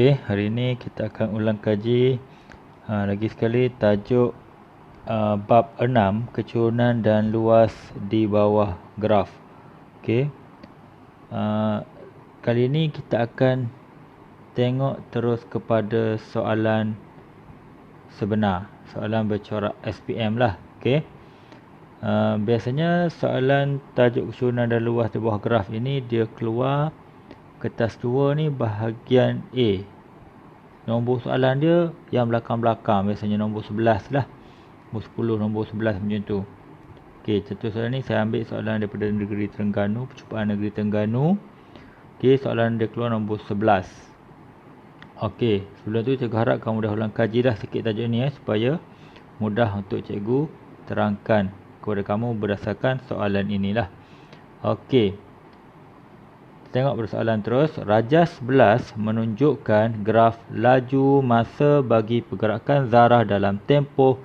Okey, hari ini kita akan ulang kaji lagi sekali tajuk bab 6, kecurunan dan luas di bawah graf. Okey. Kali ini kita akan tengok terus kepada soalan sebenar, soalan bercorak SPM lah. Okey. Biasanya soalan tajuk kecurunan dan luas di bawah graf ini dia keluar kertas 2 ni bahagian A. Nombor soalan dia yang belakang-belakang, biasanya nombor 11 lah, nombor 10, nombor 11 macam tu. Okey, contoh soalan ni saya ambil soalan daripada Negeri Terengganu, Percubaan Negeri Terengganu. Okey, soalan dia keluar nombor 11. Okey, sebelum tu cikgu harap kamu dah ulang kaji dah sikit tajuk ni supaya mudah untuk cikgu terangkan kepada kamu berdasarkan soalan inilah. Okey, tengok persoalan terus. Rajas 11 menunjukkan graf laju masa bagi pergerakan zarah dalam tempoh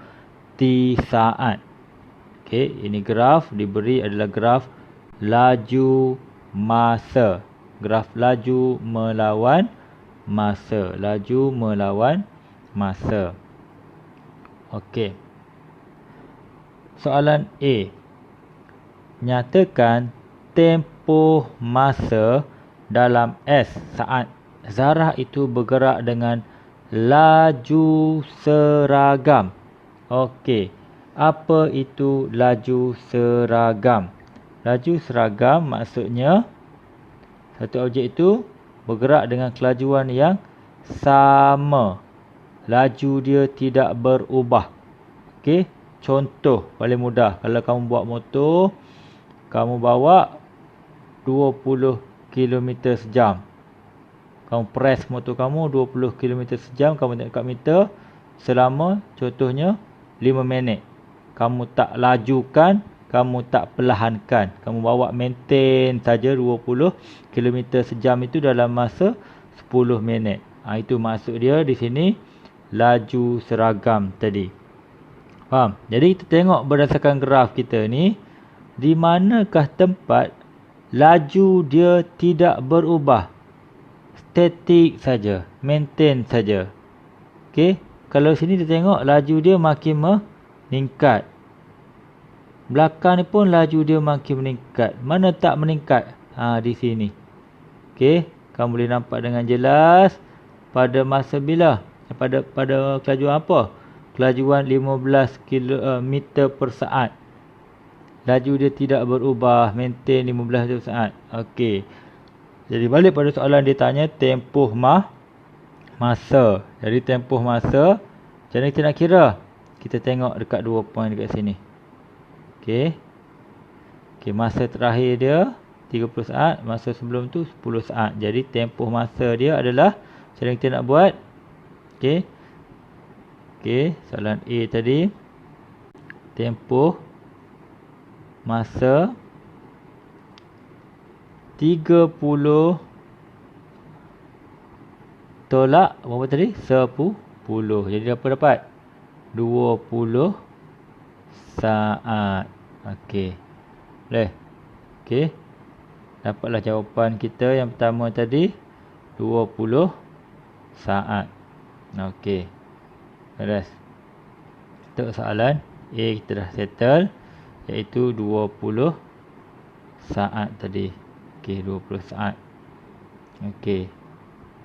T saat. Okey, ini graf diberi adalah graf laju masa. Graf laju melawan masa. Laju melawan masa. Okey. Soalan A. Nyatakan tempoh masa dalam S saat zarah itu bergerak dengan laju seragam. Okey, apa itu laju seragam? Laju seragam maksudnya satu objek itu bergerak dengan kelajuan yang sama. Laju dia tidak berubah. Okey, contoh paling mudah, kalau kamu buat motor, kamu bawa 20 km sejam. Kamu press motor kamu 20 km sejam, kamu tengok kat meter selama contohnya 5 minit. Kamu tak lajukan, kamu tak perlahankan. Kamu bawa maintain saja 20 km sejam itu dalam masa 10 minit. Itu maksud dia di sini laju seragam tadi. Faham? Jadi kita tengok berdasarkan graf kita ni, di manakah tempat laju dia tidak berubah, statik saja, maintain saja. Okey, kalau sini kita tengok laju dia makin meningkat. Belakang ni pun laju dia makin meningkat. Mana tak meningkat? Di sini. Okey, kamu boleh nampak dengan jelas pada masa bila? Pada kelajuan apa? Kelajuan 15 km per saat. Laju dia tidak berubah, maintain 15 km per saat. Okey. Jadi balik pada soalan dia tanya tempoh masa. Jadi tempoh masa, macam mana kita nak kira? Kita tengok dekat 2 poin dekat sini. Okey. Okey, masa terakhir dia 30 saat, masa sebelum tu 10 saat. Jadi tempoh masa dia adalah, macam mana kita nak buat? Okey. Okey, soalan A tadi. Tempoh masa 30 tolak berapa tadi? 10. Jadi apa dapat? 20 saat. Okey. Boleh? Okey. Dapatlah jawapan kita yang pertama tadi 20 saat. Okey. Beres. Untuk soalan A kita dah settle, iaitu 20 saat tadi. Okey, 20 saat. Okey.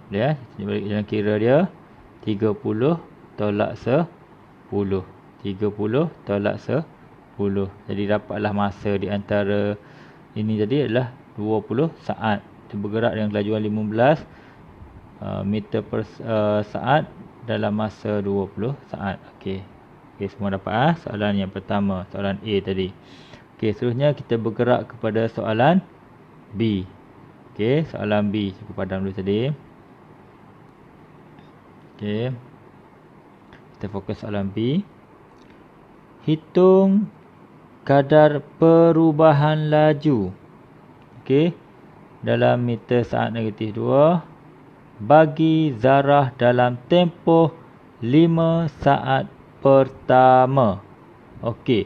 Dia balik dalam kira dia 30 tolak 10. 30 tolak 10. Jadi dapatlah masa di antara ini tadi adalah 20 saat. Itu bergerak dengan kelajuan 15 meter per saat dalam masa 20 saat. Okey. Okey, semua dapat soalan yang pertama, soalan A tadi. Okey, seterusnya kita bergerak kepada soalan B. Okey, soalan B. Cikgu padam dulu tadi. Okey. Kita fokus soalan B. Hitung kadar perubahan laju. Okey. Dalam meter saat negatif 2 bagi zarah dalam tempoh 5 saat pertama. Okey.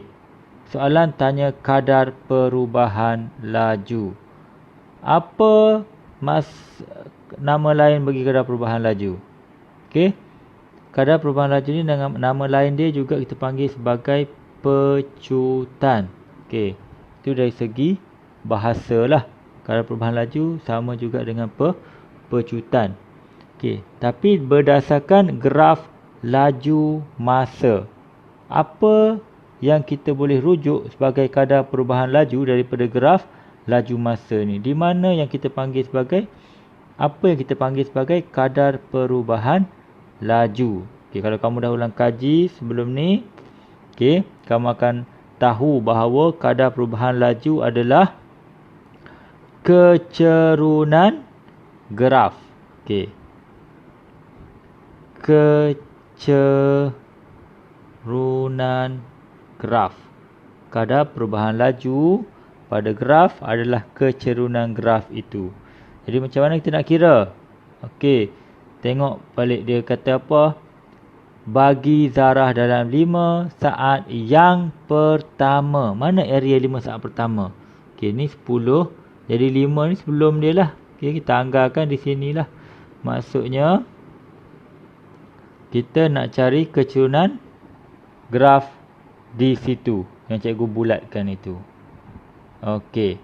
Soalan tanya kadar perubahan laju. Apa nama lain bagi kadar perubahan laju. Okey. Kadar perubahan laju ni nama lain dia juga kita panggil sebagai pecutan. Okey. Itu dari segi bahasa lah. Kadar perubahan laju sama juga dengan pecutan. Okey, tapi berdasarkan graf laju masa. Apa yang kita boleh rujuk sebagai kadar perubahan laju daripada graf laju masa ni? Di mana yang kita panggil sebagai kadar perubahan laju. Okey, kalau kamu dah ulang kaji sebelum ni, okey, kamu akan tahu bahawa kadar perubahan laju adalah kecerunan graf. Okey. Kecerunan graf. Kadar perubahan laju pada graf adalah kecerunan graf itu. Jadi macam mana kita nak kira? Okey. Tengok balik dia kata apa? Bagi zarah dalam 5 saat yang pertama. Mana area 5 saat pertama? Okey, ni 10. Jadi 5 ni sebelum dia lah. Okey, kita anggarkan di sinilah. Maksudnya kita nak cari kecerunan graf di situ yang cikgu bulatkan itu. Okey.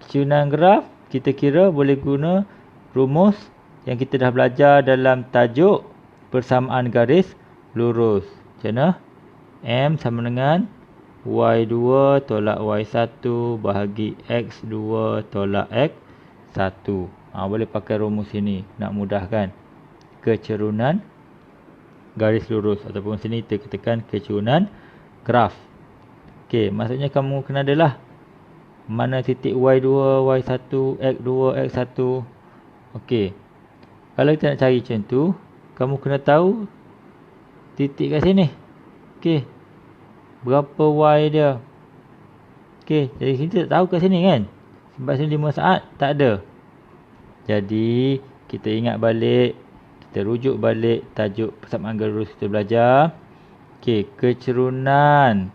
Kecerunan graf kita kira boleh guna rumus yang kita dah belajar dalam tajuk persamaan garis lurus. Macam mana? M sama dengan Y2 tolak Y1 bahagi X2 tolak X1. Boleh pakai rumus ini nak mudahkan. Kecerunan garis lurus ataupun sini kita katakan kecerunan graf. Okey, maksudnya kamu kena adalah mana titik Y2, Y1, X2, X1. Okey. Kalau kita nak cari macam tu, kamu kena tahu titik kat sini. Okey. Berapa Y dia? Okey, jadi kita tak tahu kat sini kan? Sebab sini 5 saat tak ada. Jadi kita ingat balik, kita rujuk balik tajuk persamaan garis lurus kita belajar. Okey, kecerunan.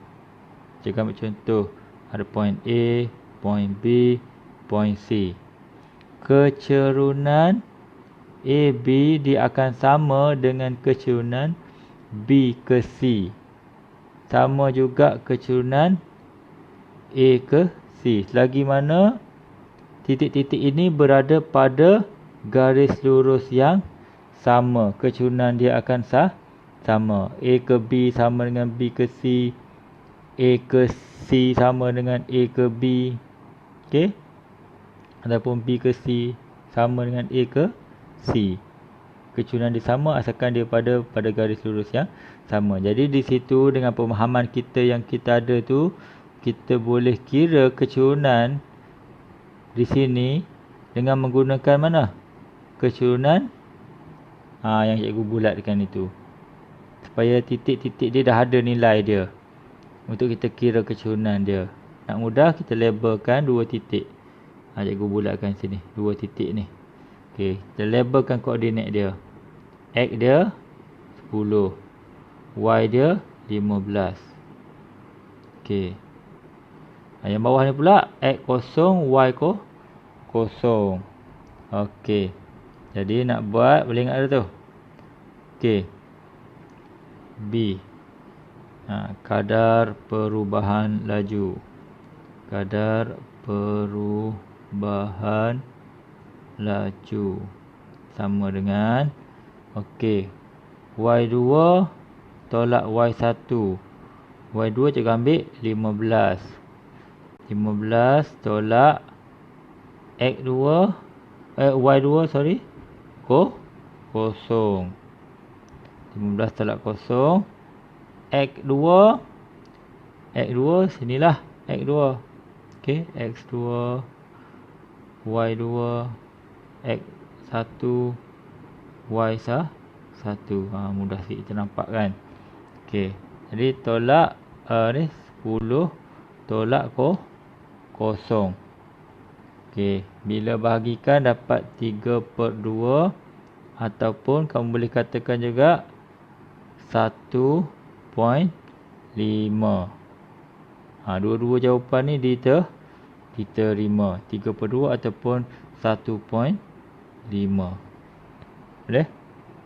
Cikgu ambil contoh, ada point A, point B, point C. Kecerunan AB dia akan sama dengan kecerunan B ke C. Sama juga kecerunan A ke C. Selagi mana titik-titik ini berada pada garis lurus yang sama, kecerunan dia akan sama. A ke B sama dengan B ke C. A ke C sama dengan A ke B. Okey. Ataupun B ke C sama dengan A ke C. Kecerunan dia sama asalkan dia pada garis lurus yang sama. Jadi di situ dengan pemahaman kita yang kita ada tu, kita boleh kira kecerunan di sini dengan menggunakan mana? Kecerunan yang cikgu bulatkan itu. Supaya titik-titik dia dah ada nilai dia untuk kita kira kecerunan dia. Nak mudah kita labelkan 2 titik. Cikgu bulatkan sini 2 titik ni. Okey, kita labelkan koordinat dia. X dia 10, Y dia 15. Okey. Yang bawah ni pula X kosong, Y kosong. Okey. Jadi nak buat boleh ingat tu. Okey. B. Kadar perubahan laju. Kadar perubahan laju sama dengan okey, Y2 tolak Y1. Y2 cikgu ambil 15. 15 tolak X2 Y2 sorry kosong. 15 tolak kosong. X2 sinilah X2. Okey, X2 Y2 X1 Y1. Mudah sikit kita nampak kan. Okey, jadi tolak ni 10 tolak kosong. Okey, bila bahagikan dapat 3/2 ataupun kamu boleh katakan juga 1.5. Dua-dua jawapan ni diterima 3/2 ataupun 1.5. Boleh?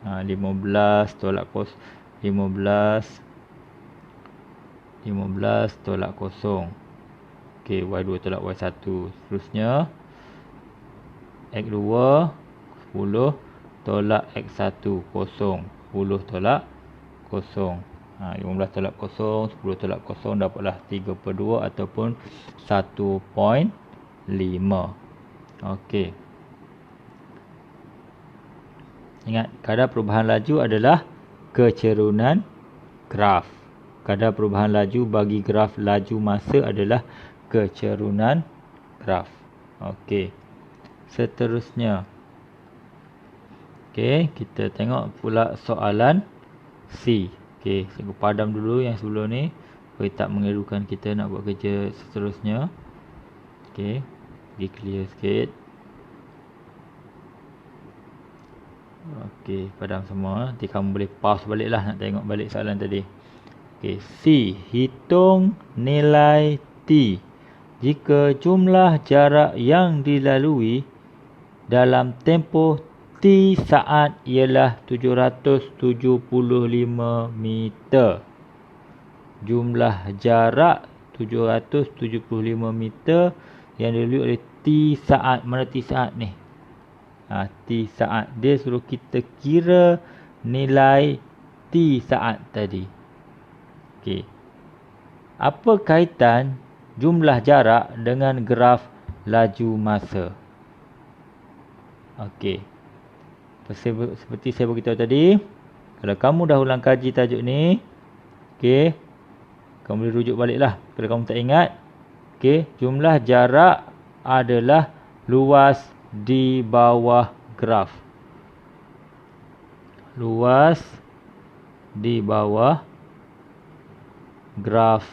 15 tolak 15 tolak 0. Okey, Y2 tolak Y1. Seterusnya X2 10 tolak X1 0. 10 tolak 0. 15 tolak 0, 10 tolak 0 dapatlah 3/2 ataupun 1.5. Okey. Ingat, kadar perubahan laju adalah kecerunan graf. Kadar perubahan laju bagi graf laju masa adalah kecerunan graf. Okey. Seterusnya. Okey, kita tengok pula soalan C. Okey, saya padam dulu yang sebelum ni supaya tak mengerukan kita nak buat kerja seterusnya. Okey, pergi clear sikit. Okey, padam semua. Nanti kamu boleh pause balik lah nak tengok balik soalan tadi. Okey, C. Hitung nilai T jika jumlah jarak yang dilalui dalam tempoh T saat ialah 775 meter. Jumlah jarak 775 meter yang dilalui oleh T saat. Mana T saat ni? T saat. Dia suruh kita kira nilai T saat tadi. Okey. Apa kaitan jumlah jarak dengan graf laju masa? Okey. Seperti saya beritahu tadi, kalau kamu dah ulang kaji tajuk ni, okey, kamu boleh rujuk baliklah kalau kamu tak ingat. Okey, jumlah jarak adalah luas di bawah graf. Luas di bawah graf.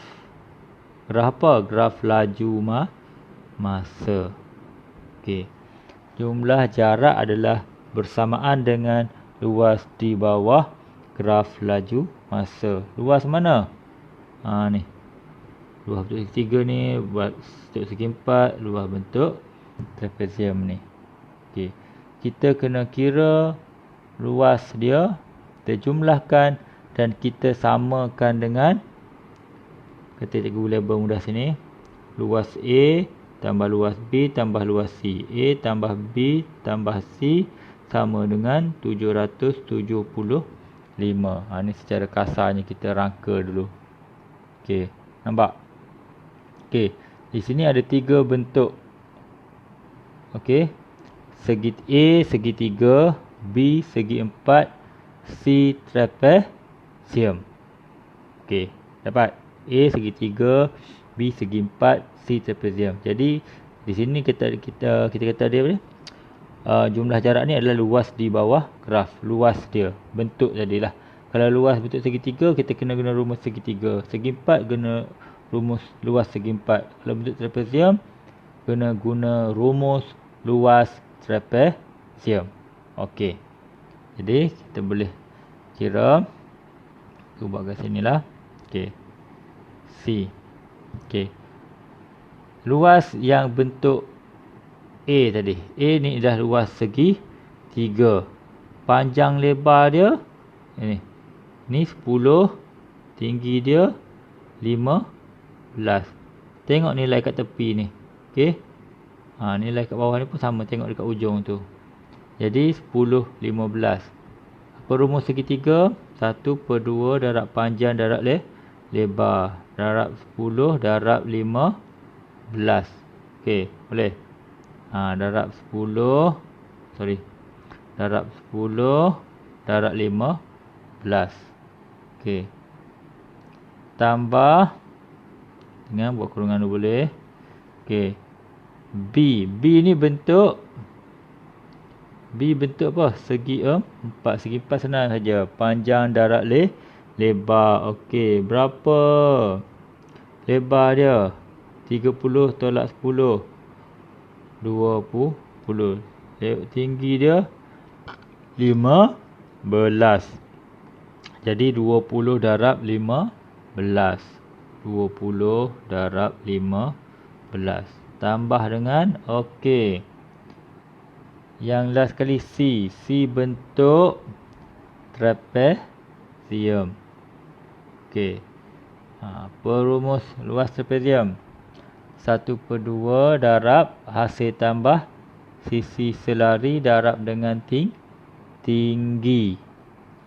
Graf apa? Graf laju masa. Okey. Jumlah jarak adalah bersamaan dengan luas di bawah graf laju masa. Luas mana? Ni. Luas bentuk segitiga ni, bentuk segi empat, luas bentuk trapezium ni. Okey. Kita kena kira luas dia, kita jumlahkan dan kita samakan dengan, kata cikgu label mudah sini, luas A tambah luas B tambah luas C. A tambah B tambah C sama dengan 775. Ni secara kasarnya kita rangka dulu. Okey, nampak? Okey, di sini ada 3 bentuk. Okey. Segi A segi 3, B segi 4, C trapezium. Okey, dapat? A segi 3, B segi 4, C trapezium. Jadi di sini kita kata dia apa ni? Jumlah jarak ni adalah luas di bawah graf. Luas dia, bentuk tadilah. Kalau luas bentuk segitiga, kita kena guna rumus segitiga. Segi 4 guna rumus luas segi 4. Kalau bentuk trapezium, kena guna rumus luas trapezium. Okey. Jadi kita boleh kira. Aku buat kat sini lah. Okey. C. Okey. Luas yang bentuk A tadi. A ni dah luas segi 3. Panjang lebar dia ini. Ni 10. Tinggi dia 15. Tengok nilai kat tepi ni. Okey. Nilai kat bawah ni pun sama. Tengok dekat ujung tu. Jadi 10, 15. Apa rumus segitiga? 1/2 darab panjang darab lebar. Darab 10 darab 15. Okey, boleh? Darab 10. Darab 10 darab 15. Okey. Tambah dengan buat kurungan dulu boleh. Okey. B ni bentuk apa? Segi 4. Segi 4 senang saja. Panjang darab lebar. Okey, berapa lebar dia? 30 tolak 10. 20. Tinggi dia 15. Jadi 20 darab 15. 20 darab 15. Tambah dengan okey. Yang last kali C. C bentuk trapezium. Okey. Perumus luas trapezium. 1/2 darab hasil tambah sisi selari darab dengan tinggi.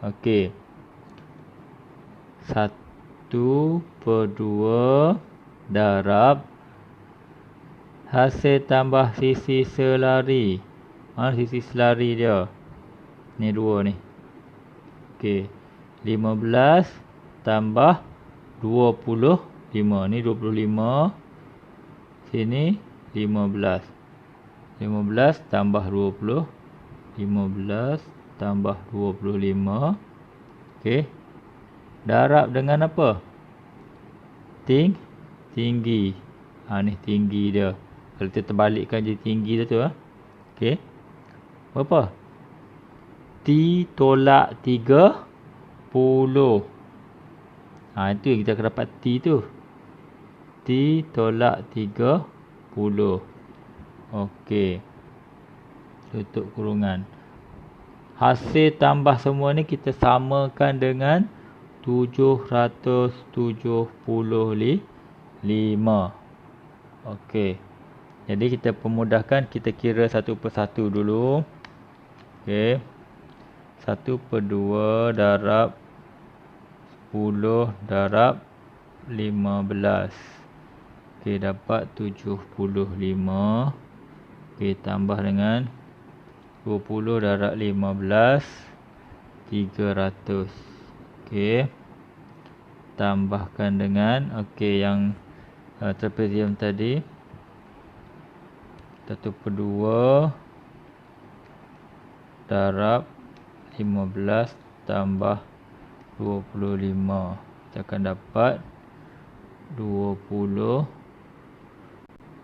Okey. 1/2 darab hasil tambah sisi selari. Mana sisi selari dia? Ni 2 ni. Okey. 15 tambah 25. Ni 25. Sini 15. 15 tambah 20. 15 tambah 25. Okey. Darab dengan apa? Tinggi. Ni tinggi dia. Kalau kita terbalikkan je tinggi dia tu. Okey. Berapa? T tolak 30. Itu yang kita akan dapat T tu. T tolak 30. Okey. Tutup kurungan. Hasil tambah semua ni kita samakan dengan 775. Okey. Jadi kita pemudahkan, kita kira satu persatu dulu. Okey. 1/2 darab 10 darab 15. Okey, dapat 75. Okey, tambah dengan 20 darab 15, 300. Okey. Tambahkan dengan yang trapezium tadi. 1/2 darab 15 tambah 25. Kita akan dapat 20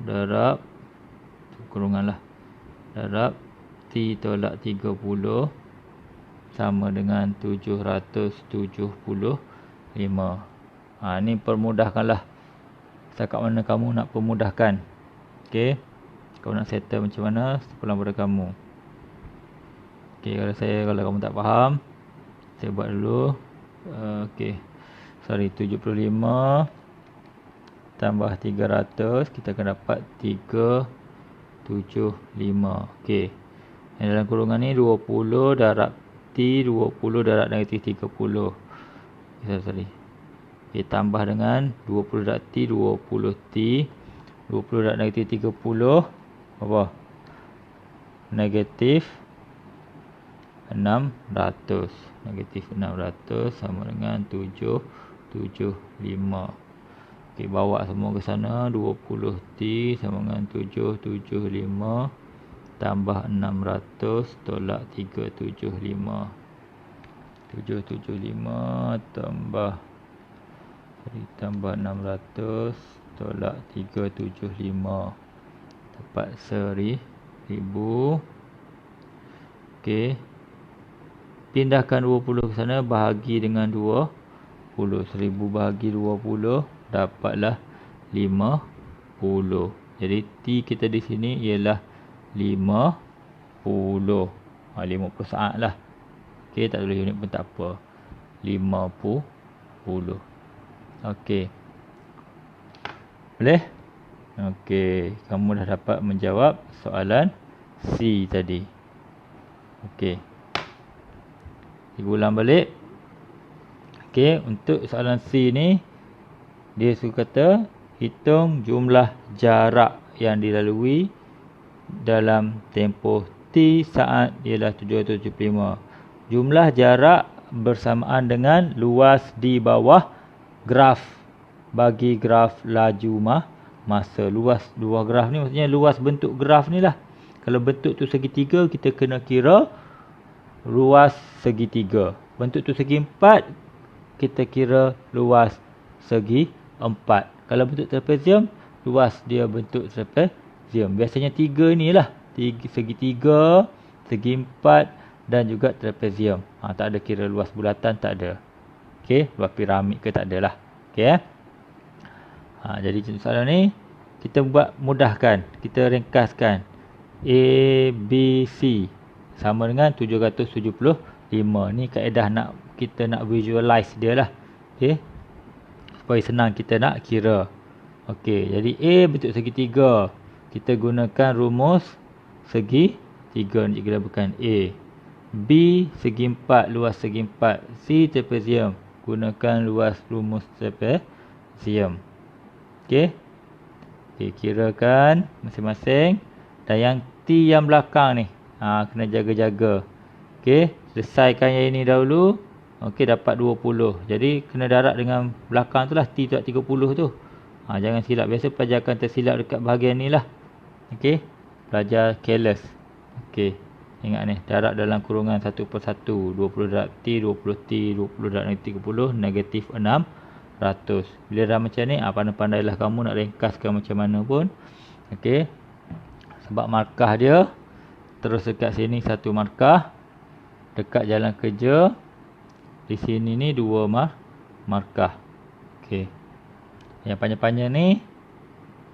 darab kurungan lah. Darab T tolak 30 sama dengan 775. Ni permudahkanlah. Setakat mana kamu nak permudahkan. Okey. Kau nak settle macam mana, sepulang pada kamu. Okey, kalau kamu tak faham, saya buat dulu. Okey. 75 tambah 300, kita akan dapat 375. Okey. Yang dalam kurungan ni 20 darab T, 20 darab negatif 30. Okey, tambah dengan 20 darab T, 20 T. 20 darab negatif 30. Apa? Negatif 600. Negatif 600 sama dengan 775. Okey, bawa semua ke sana. 20 T sama dengan 775 tambah 600 tolak 375. 775 tambah 600 tolak 375. Dapat 1000. Okey. Pindahkan 20 ke sana, bahagi dengan 20. 1000 bahagi 20 dapatlah 50. Jadi T kita di sini ialah 50. 50 saat lah. Okey, tak tulis unit pun tak apa. 50. Okey. Boleh? Okey, kamu dah dapat menjawab soalan C tadi. Okey. Diulang balik. Okey, untuk soalan C ni, dia suruh kata hitung jumlah jarak yang dilalui dalam tempoh T saat ialah 775. Jumlah jarak bersamaan dengan luas di bawah graf. Bagi graf laju masa. Luas graf ni maksudnya luas bentuk graf ni lah. Kalau bentuk tu segitiga, kita kena kira luas segitiga. Bentuk tu segi empat, kita kira luas segi empat. Kalau bentuk trapezium, luas dia bentuk trapezium. Biasanya tiga ni lah. Segitiga, segi empat dan juga trapezium. Tak ada kira luas bulatan, tak ada. Okey, luas piramid ke tak ada lah. Okey. Jadi soalan ni kita buat mudahkan, kita ringkaskan. ABC sama dengan 775. Ni kaedah kita nak visualize dia lah. Okey. Supaya senang kita nak kira. Okey, jadi A bentuk segitiga. Kita gunakan rumus segitiga ni kita bukan A. B segi empat, luas segi empat. C trapezium, gunakan rumus trapezium. Okey. Okey, kirakan masing-masing. Dan yang T yang belakang ni, kena jaga-jaga. Okey, selesaikan yang ini dahulu. Okey, dapat 20. Jadi kena darab dengan belakang tu lah, T tu 30 tu. Jangan silap. Biasa pelajar akan tersilap dekat bahagian ni lah. Okey, pelajar careless. Okey, ingat ni, darab dalam kurungan 1/1. 20 darab T, 20 T, 20 darab negatif 30, negatif 600. Bila dah macam ni, pandai-pandailah kamu nak ringkaskan macam mana pun. Okey, sebab markah dia terus dekat sini satu markah, dekat jalan kerja di sini ni 2 markah. Okey, yang panjang-panjang ni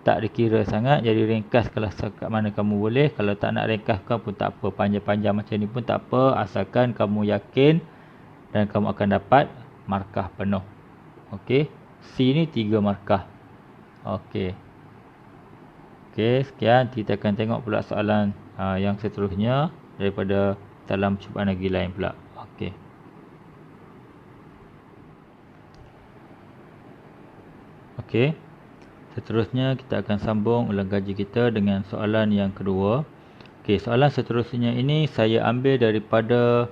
tak dikira sangat, jadi ringkaskanlah kat mana kamu boleh. Kalau tak nak ringkaskan pun tak apa, panjang-panjang macam ni pun tak apa, asalkan kamu yakin dan kamu akan dapat markah penuh. Okey, C ni 3 markah. Okey. Okey, sekian. Kita akan tengok pula soalan yang seterusnya daripada dalam cubaan negeri lain pula. Okey. Okey. Seterusnya kita akan sambung ulang kaji kita dengan soalan yang kedua. Okey, soalan seterusnya ini saya ambil daripada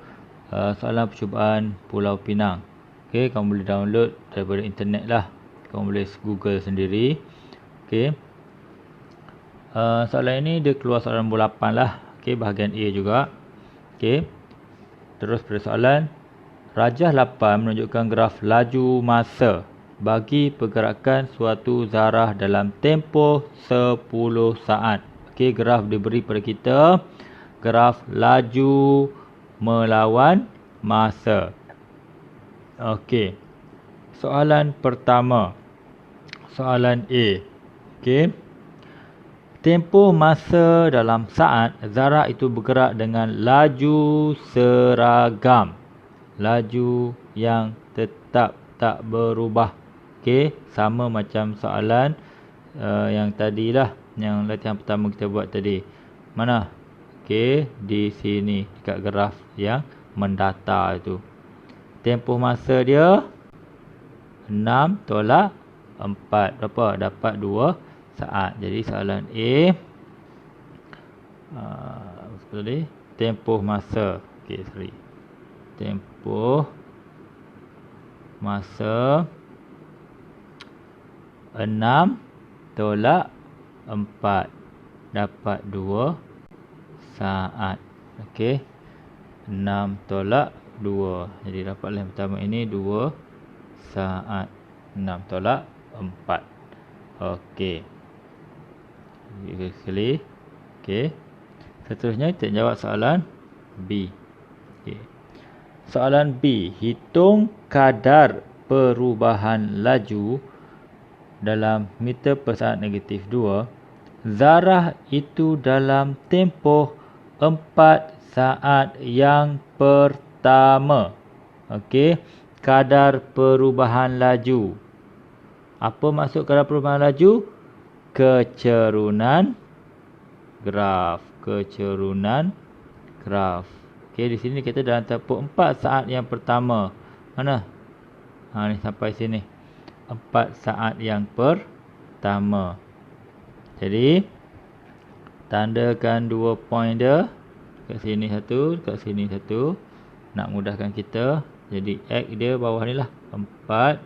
soalan percubaan Pulau Pinang. Okey, kamu boleh download daripada internet lah. Kamu boleh Google sendiri. Okey. Soalan ini dia keluar soalan nombor 8 lah. Okey, bahagian A juga. Okey. Terus pada soalan, rajah 8 menunjukkan graf laju masa bagi pergerakan suatu zarah dalam tempoh 10 saat. Okey, graf diberi pada kita, graf laju melawan masa. Okey. Soalan pertama. Soalan A. Okey. Tempoh masa dalam saat zarah itu bergerak dengan laju seragam. Laju yang tetap tak berubah. Okey, sama macam soalan yang tadilah, yang latihan pertama kita buat tadi. Mana? Okey, di sini dekat graf yang mendatar itu. Tempoh masa dia 6 tolak 4. Berapa? Dapat 2 saat. Jadi soalan A, tempoh masa. Okey, sorry. Tempoh masa 6 tolak 4 dapat 2 saat. Okey, 6 tolak 2. Jadi dapatlah yang pertama ini 2 saat. 6 tolak 4. Okey. Sekali. Okey. Seterusnya kita jawab soalan B. Okey. Soalan B, hitung kadar perubahan laju dalam meter per saat negatif 2 zarah itu dalam tempoh 4 saat yang pertama. Okey, kadar perubahan laju. Apa maksud kadar perubahan laju? Kecerunan graf. Kecerunan graf. Okey, di sini kita dalam tempoh 4 saat yang pertama. Mana? Ni sampai sini. 4 saat yang pertama. Jadi tandakan 2 point dia. Kat sini satu, kat sini satu. Nak mudahkan kita. Jadi X dia bawah ni lah 4.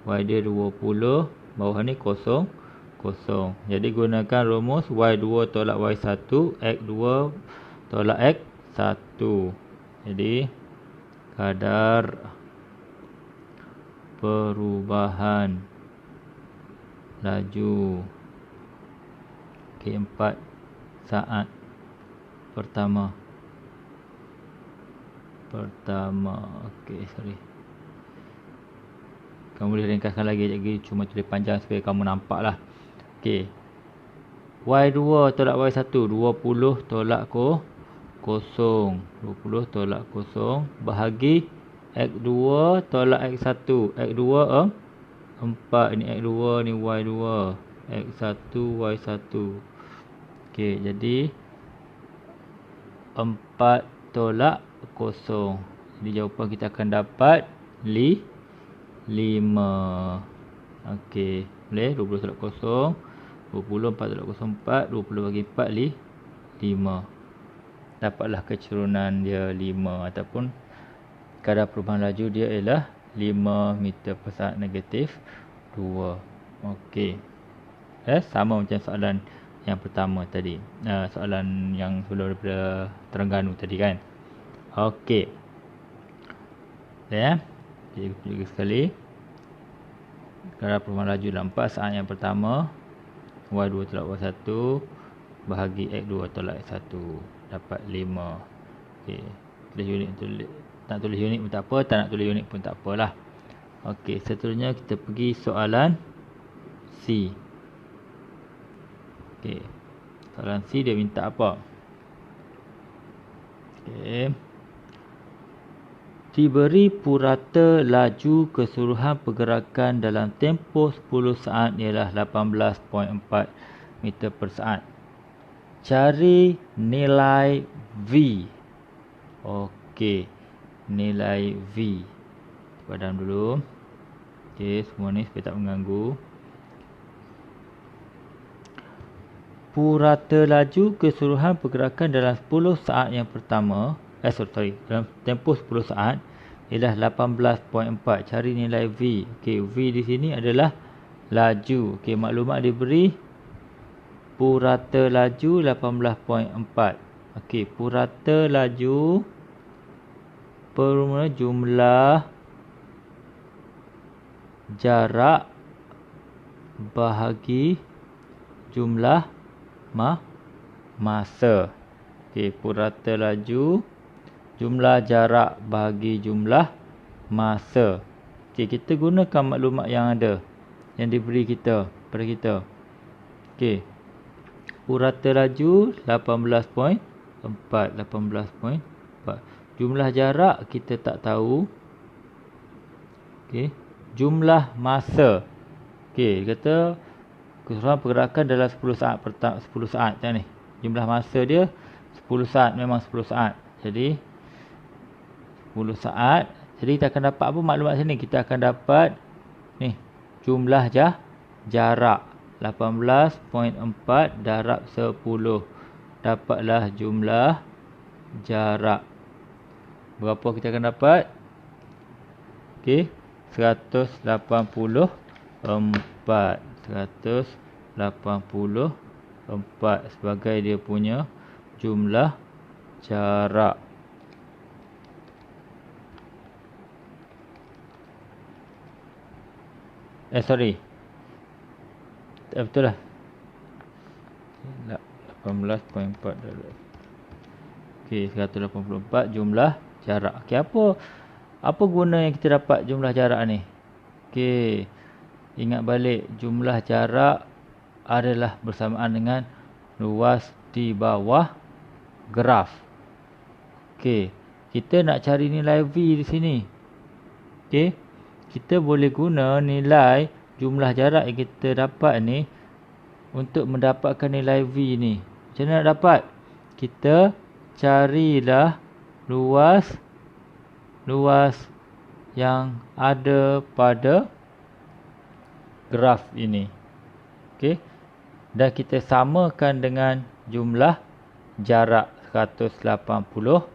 Y dia 20. Bawah ni 0, 0. Jadi gunakan rumus Y2 tolak Y1, X2 tolak X1. Jadi kadar perubahan laju 4 saat pertama. Okey, sorry. Kamu boleh ringkaskan lagi, cuma tulis panjang supaya kamu nampak lah. Okey. Y2 tolak Y1. 20 tolak kosong. 20 tolak kosong. Bahagi X2 tolak X1. X2 4. Ni X2, ni Y2. X1, Y1. Okey, jadi 4 tolak kosong. Jadi jawapan kita akan dapat 5. Okey, boleh? 20 tolak kosong. 20, 4 tolak kosong 4. 20 bagi 4, 5. Dapatlah kecerunan dia 5. Ataupun kadar perubahan laju dia ialah 5 meter per saat negatif 2. Okey. Sama macam soalan yang pertama tadi. Soalan yang sebelum daripada Terengganu tadi kan. Okey. Ya. Jadi juga sekali. Kadar perubahan laju dalam 4 saat yang pertama. Y2 tolak Y1 bahagi X2 tolak X1 dapat 5. Okey. Tulis unit tak tulis unit pun tak apa, tak nak tulis unit pun tak apalah. Okey, seterusnya kita pergi soalan C. Okey. Soalan C dia minta apa? Okey. Diberi purata laju keseluruhan pergerakan dalam tempoh 10 saat ialah 18.4 meter per saat. Cari nilai V. Okey. Nilai V. Padam dulu. Okey, semua ni supaya tak mengganggu. Purata laju keseluruhan pergerakan dalam 10 saat yang pertama, dalam tempoh 10 saat ialah 18.4. Cari nilai V. Okey, V di sini adalah laju. Okey, maklumat diberi purata laju 18.4. Okey, purata laju permula jumlah jarak bahagi jumlah masa. Okey, purata laju jumlah jarak bahagi jumlah masa. Okey, kita gunakan maklumat yang ada, yang diberi pada kita. Okey. Purata laju 18.4. Jumlah jarak kita tak tahu. Okey. Jumlah masa. Okey, kata keseluruhan pergerakan dalam 10 saat 10 saat macam ni. Jumlah masa dia 10 saat, memang 10 saat. Jadi 10 saat. Jadi kita akan dapat apa maklumat sini? Kita akan dapat ni, jumlah jarak 18.4 darab 10. Dapatlah jumlah jarak. Berapa kita akan dapat? Okey, 184. 184 sebagai dia punya jumlah jarak. Betul lah. 18.4 darab. Okey, 184 jumlah jarak. Okey, apa guna yang kita dapat jumlah jarak ni? Okey, ingat balik, jumlah jarak adalah bersamaan dengan luas di bawah graf. Okey, kita nak cari nilai V di sini. Okey, kita boleh guna nilai jumlah jarak yang kita dapat ni untuk mendapatkan nilai V ni. Macam mana nak dapat? Kita carilah luas yang ada pada graf ini. Okey. Dan kita samakan dengan jumlah jarak 184.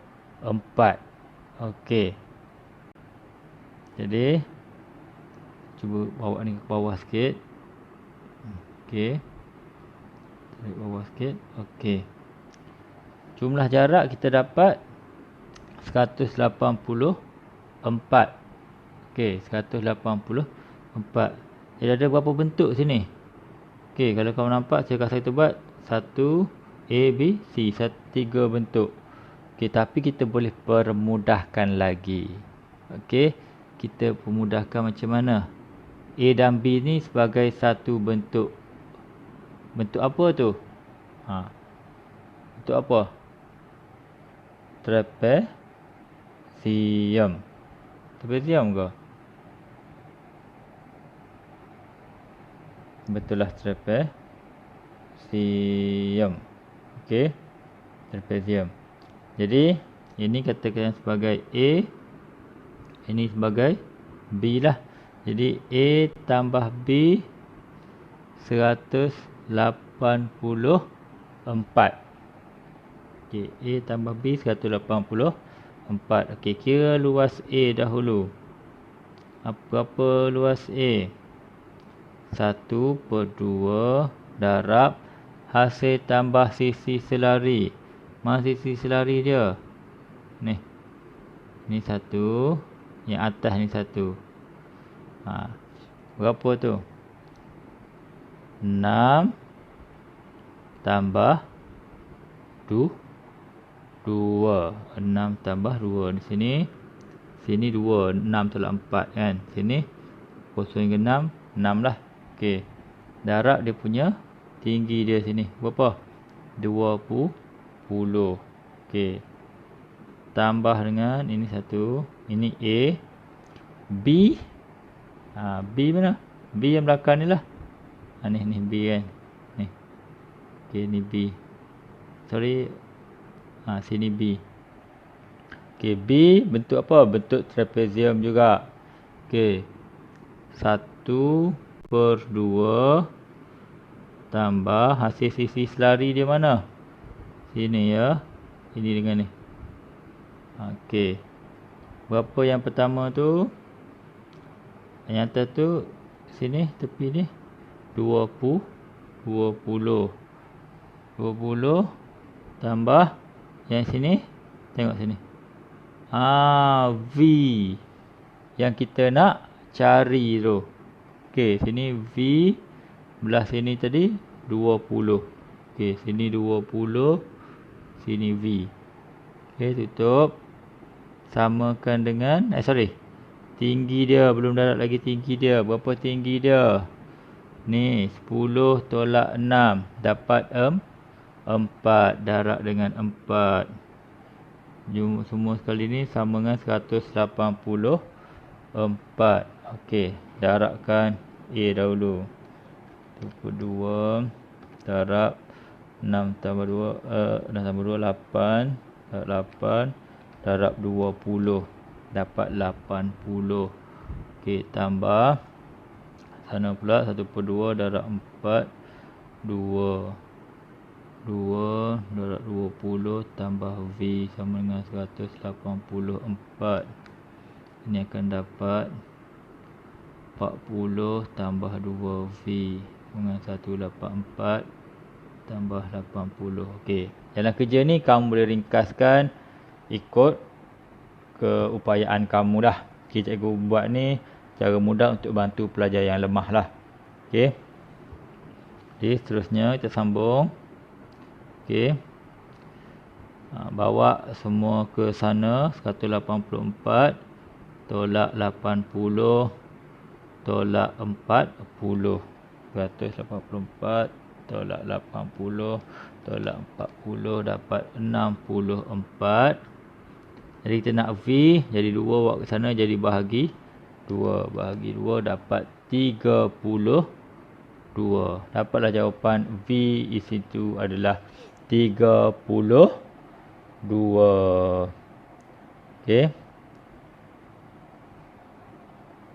Okey. Jadi cuba bawa ni ke bawah sikit. Okey. Tarik bawah sikit. Okey. Jumlah jarak kita dapat 184. Okey, 184. Jadi ada berapa bentuk sini? Okey, kalau kamu nampak saya kasih buat 1 A, B, C, 3 bentuk. Okey, tapi kita boleh permudahkan lagi. Okey, kita permudahkan macam mana? A dan B ni sebagai satu bentuk. Bentuk apa tu? Untuk apa? Trapezium. Trapezium ke? Betul lah, trapezium. Okey. Trapezium. Jadi, ini katakan sebagai A. Ini sebagai B lah. Jadi, A tambah B 184. Okey, A tambah B 184. Okey, kira luas A dahulu. Apa luas A? 1/2 darab hasil tambah sisi selari. Mana sisi selari dia? Ni. Ni 1. Yang atas ni 1. Berapa tu? 6 tambah 2. 6 tambah 2. Di sini 2. 6 tolak 4 kan. Sini kosong hingga 6. 6 lah. Okey. Darab dia punya tinggi dia sini. Berapa? 20. Okey. Tambah dengan ini 1. Ini A. B. B mana? B yang belakang ni lah. Ni B kan. Ni. Okey, ni B. Sorry. Sini B. Okey, B bentuk apa? Bentuk trapezium juga. Okey. 1/2 tambah hasil sisi selari dia mana? Sini ya. Ini dengan ni. Okey. Berapa yang pertama tu? Yang atas tu sini tepi ni 20 tambah yang sini, tengok sini. V yang kita nak cari tu. Okey, sini V, belah sini tadi 20. Okey, sini 20, sini V. Okey, tutup. Samakan dengan tinggi dia, belum dapat lagi tinggi dia. Berapa tinggi dia? Ni 10 tolak 6 dapat 4. Darab dengan 4. Semua sekali ni sama dengan 184. Okey, darabkan A dahulu. 2 darab 6 tambah 2 8. Darab 8 darab 20 dapat 80. Okey, tambah sana pula 1/2 darab 4 2 darab 20 tambah V sama dengan 184. Ini akan dapat 40 tambah 2V dengan 184 tambah 80. Okey, dalam kerja ni kamu boleh ringkaskan ikut keupayaan kamu dah. Okey, cikgu buat ni cara mudah untuk bantu pelajar yang lemah lah. Okey. Jadi seterusnya kita sambung. Okey. Bawa semua ke sana. 184 tolak 80 tolak 40. 184 tolak 80 tolak 40 dapat 64. Jadi kita nak V, jadi 2 bawa ke sana, jadi bahagi 2. Bahagi 2 dapat 32. Dapatlah jawapan V is itu adalah 32. Okey.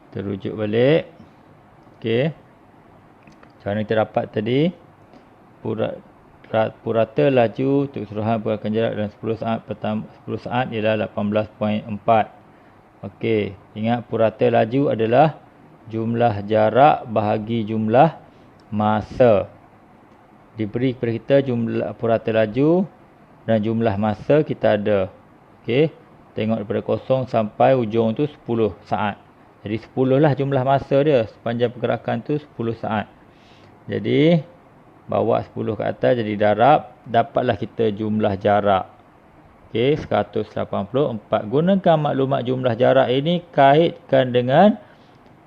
Terujuk balik. Okey. Macam mana kita dapat tadi? Purata laju untuk keseluruhan pergerakan jarak dalam 10 saat ialah 18.4. Okey, ingat purata laju adalah jumlah jarak bahagi jumlah masa. Diberi kepada kita jumlah purata laju dan jumlah masa kita ada. Okey, tengok daripada kosong sampai ujung tu 10 saat. Jadi 10 lah jumlah masa dia. Sepanjang pergerakan tu 10 saat. Jadi bawa 10 ke atas jadi darab, dapatlah kita jumlah jarak. Okey, 184. Gunakan maklumat jumlah jarak ini kaitkan dengan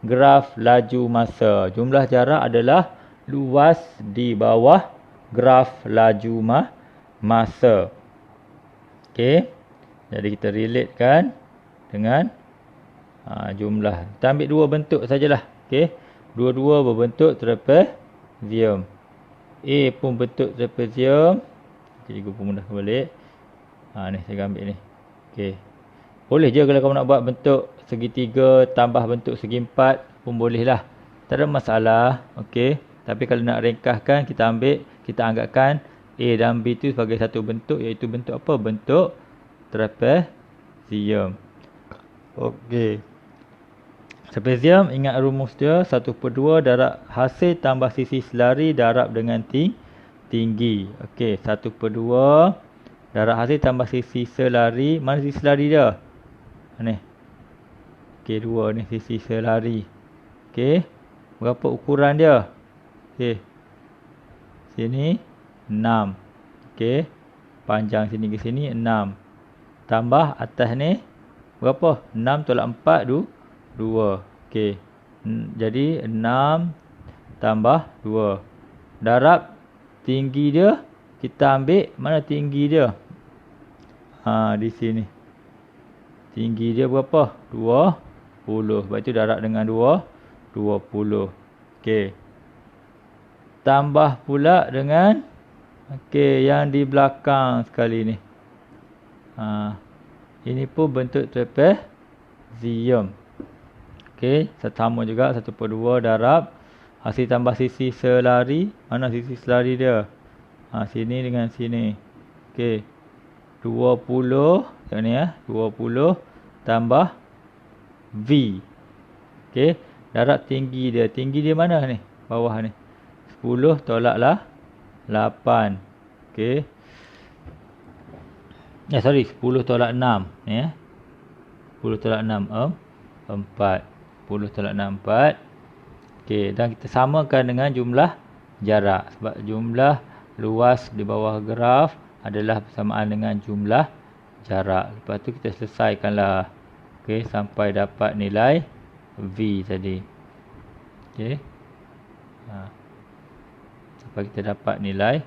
graf laju masa. Jumlah jarak adalah luas di bawah graf laju masa. Okey. Jadi kita relatekan dengan jumlah. Kita ambil dua bentuk sajalah. Okey. Dua-dua berbentuk trapezium. A pun bentuk trapezium. Cikgu pun mudahkan balik. Ni saya ambil ni. Okey. Boleh je kalau kamu nak buat bentuk segitiga tambah bentuk segi empat pun boleh lah. Tak ada masalah. Okey. Tapi kalau nak ringkaskan, kita anggapkan A dan B tu sebagai satu bentuk, iaitu bentuk apa? Bentuk trapezium. Okey. Trapezium, ingat rumus dia 1/2 darab hasil tambah sisi selari darab dengan tinggi. Okey, 1/2 darab hasil tambah sisi selari. Mana sisi selari dia? Ni. Okey, 2 ni sisi selari. Okey. Berapa ukuran dia? Okey. Sini 6. Okey. Panjang sini ke sini 6. Tambah atas ni berapa? 6 tolak 4 2. Okey. Jadi 6 tambah 2. Darab tinggi dia, kita ambil mana tinggi dia? Di sini. Tinggi dia berapa? 20. Sebab itu darab dengan 20. Okey. Tambah pula dengan yang di belakang sekali ni. Ini pun bentuk trapezium. Okey, sama juga 1/2 darab hasil tambah sisi selari. Mana sisi selari dia? Sini dengan sini. Okey. 20 tengok ni 20 tambah V. Okey, darab tinggi dia. Tinggi dia mana ni? Bawah ni. 10 tolaklah 8. Okey. 10 tolak 6 ni 10 tolak 6 4. 10 tolak 6 4. Okey, dan kita samakan dengan jumlah jarak sebab jumlah luas di bawah graf adalah bersamaan dengan jumlah jarak. Lepas tu kita selesaikanlah. Okey, sampai dapat nilai V tadi. Okey. Sampai kita dapat nilai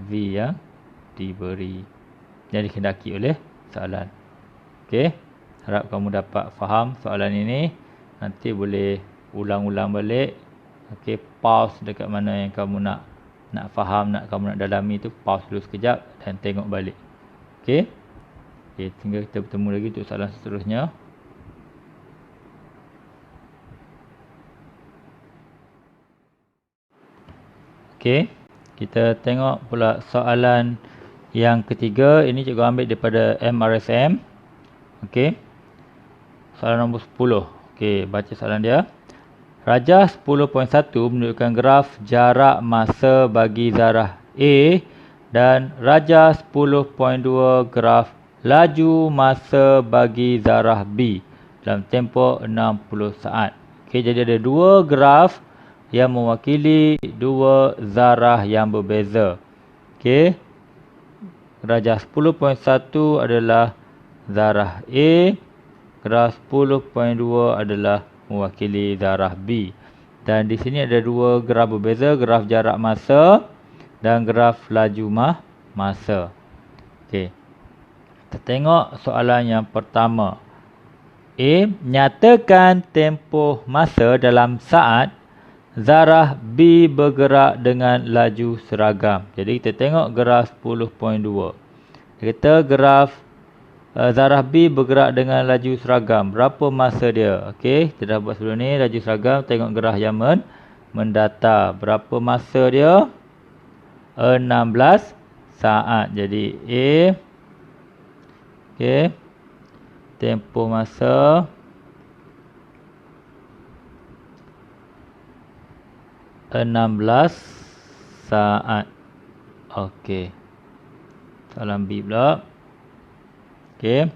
V yang diberi. Yang dikehendaki oleh soalan. Okey. Harap kamu dapat faham soalan ini. Nanti boleh ulang-ulang balik. Okey, pause dekat mana yang kamu nak faham, kamu nak dalami tu, pause dulu sekejap dan tengok balik. Okey. Okey, tinggal kita bertemu lagi untuk soalan seterusnya. Okey, kita tengok pula soalan yang ketiga. Ini cikgu ambil daripada MRSM. Okey. Soalan nombor 10. Okey, baca soalan dia. Rajah 10.1 menunjukkan graf jarak masa bagi zarah A dan rajah 10.2 graf laju masa bagi zarah B dalam tempoh 60 saat. Okey, jadi ada dua graf yang mewakili dua zarah yang berbeza. Okey. Rajah 10.1 adalah zarah A, graf 10.2 adalah mewakili zarah B. Dan di sini ada dua graf berbeza, graf jarak masa dan graf laju masa. Okey. Kita tengok soalan yang pertama. A, nyatakan tempoh masa dalam saat zarah B bergerak dengan laju seragam. Jadi kita tengok graf 10.2. Kita graf zarah B bergerak dengan laju seragam. Berapa masa dia? Okey, kita dah buat sebelum ni laju seragam. Tengok graf yang mendata. Berapa masa dia? 16 saat. Jadi A. Okey. Tempoh masa saat. Okey. Soalan B pula. Okey.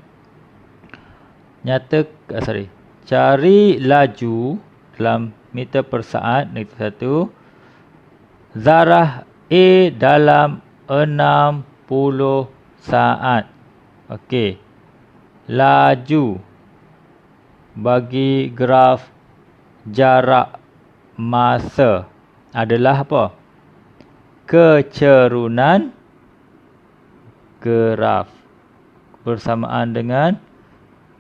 Cari laju dalam meter per saat negatif 1 zarah A dalam 60 saat. Okey. Laju bagi graf jarak masa adalah apa? kecerunan graf. Bersamaan dengan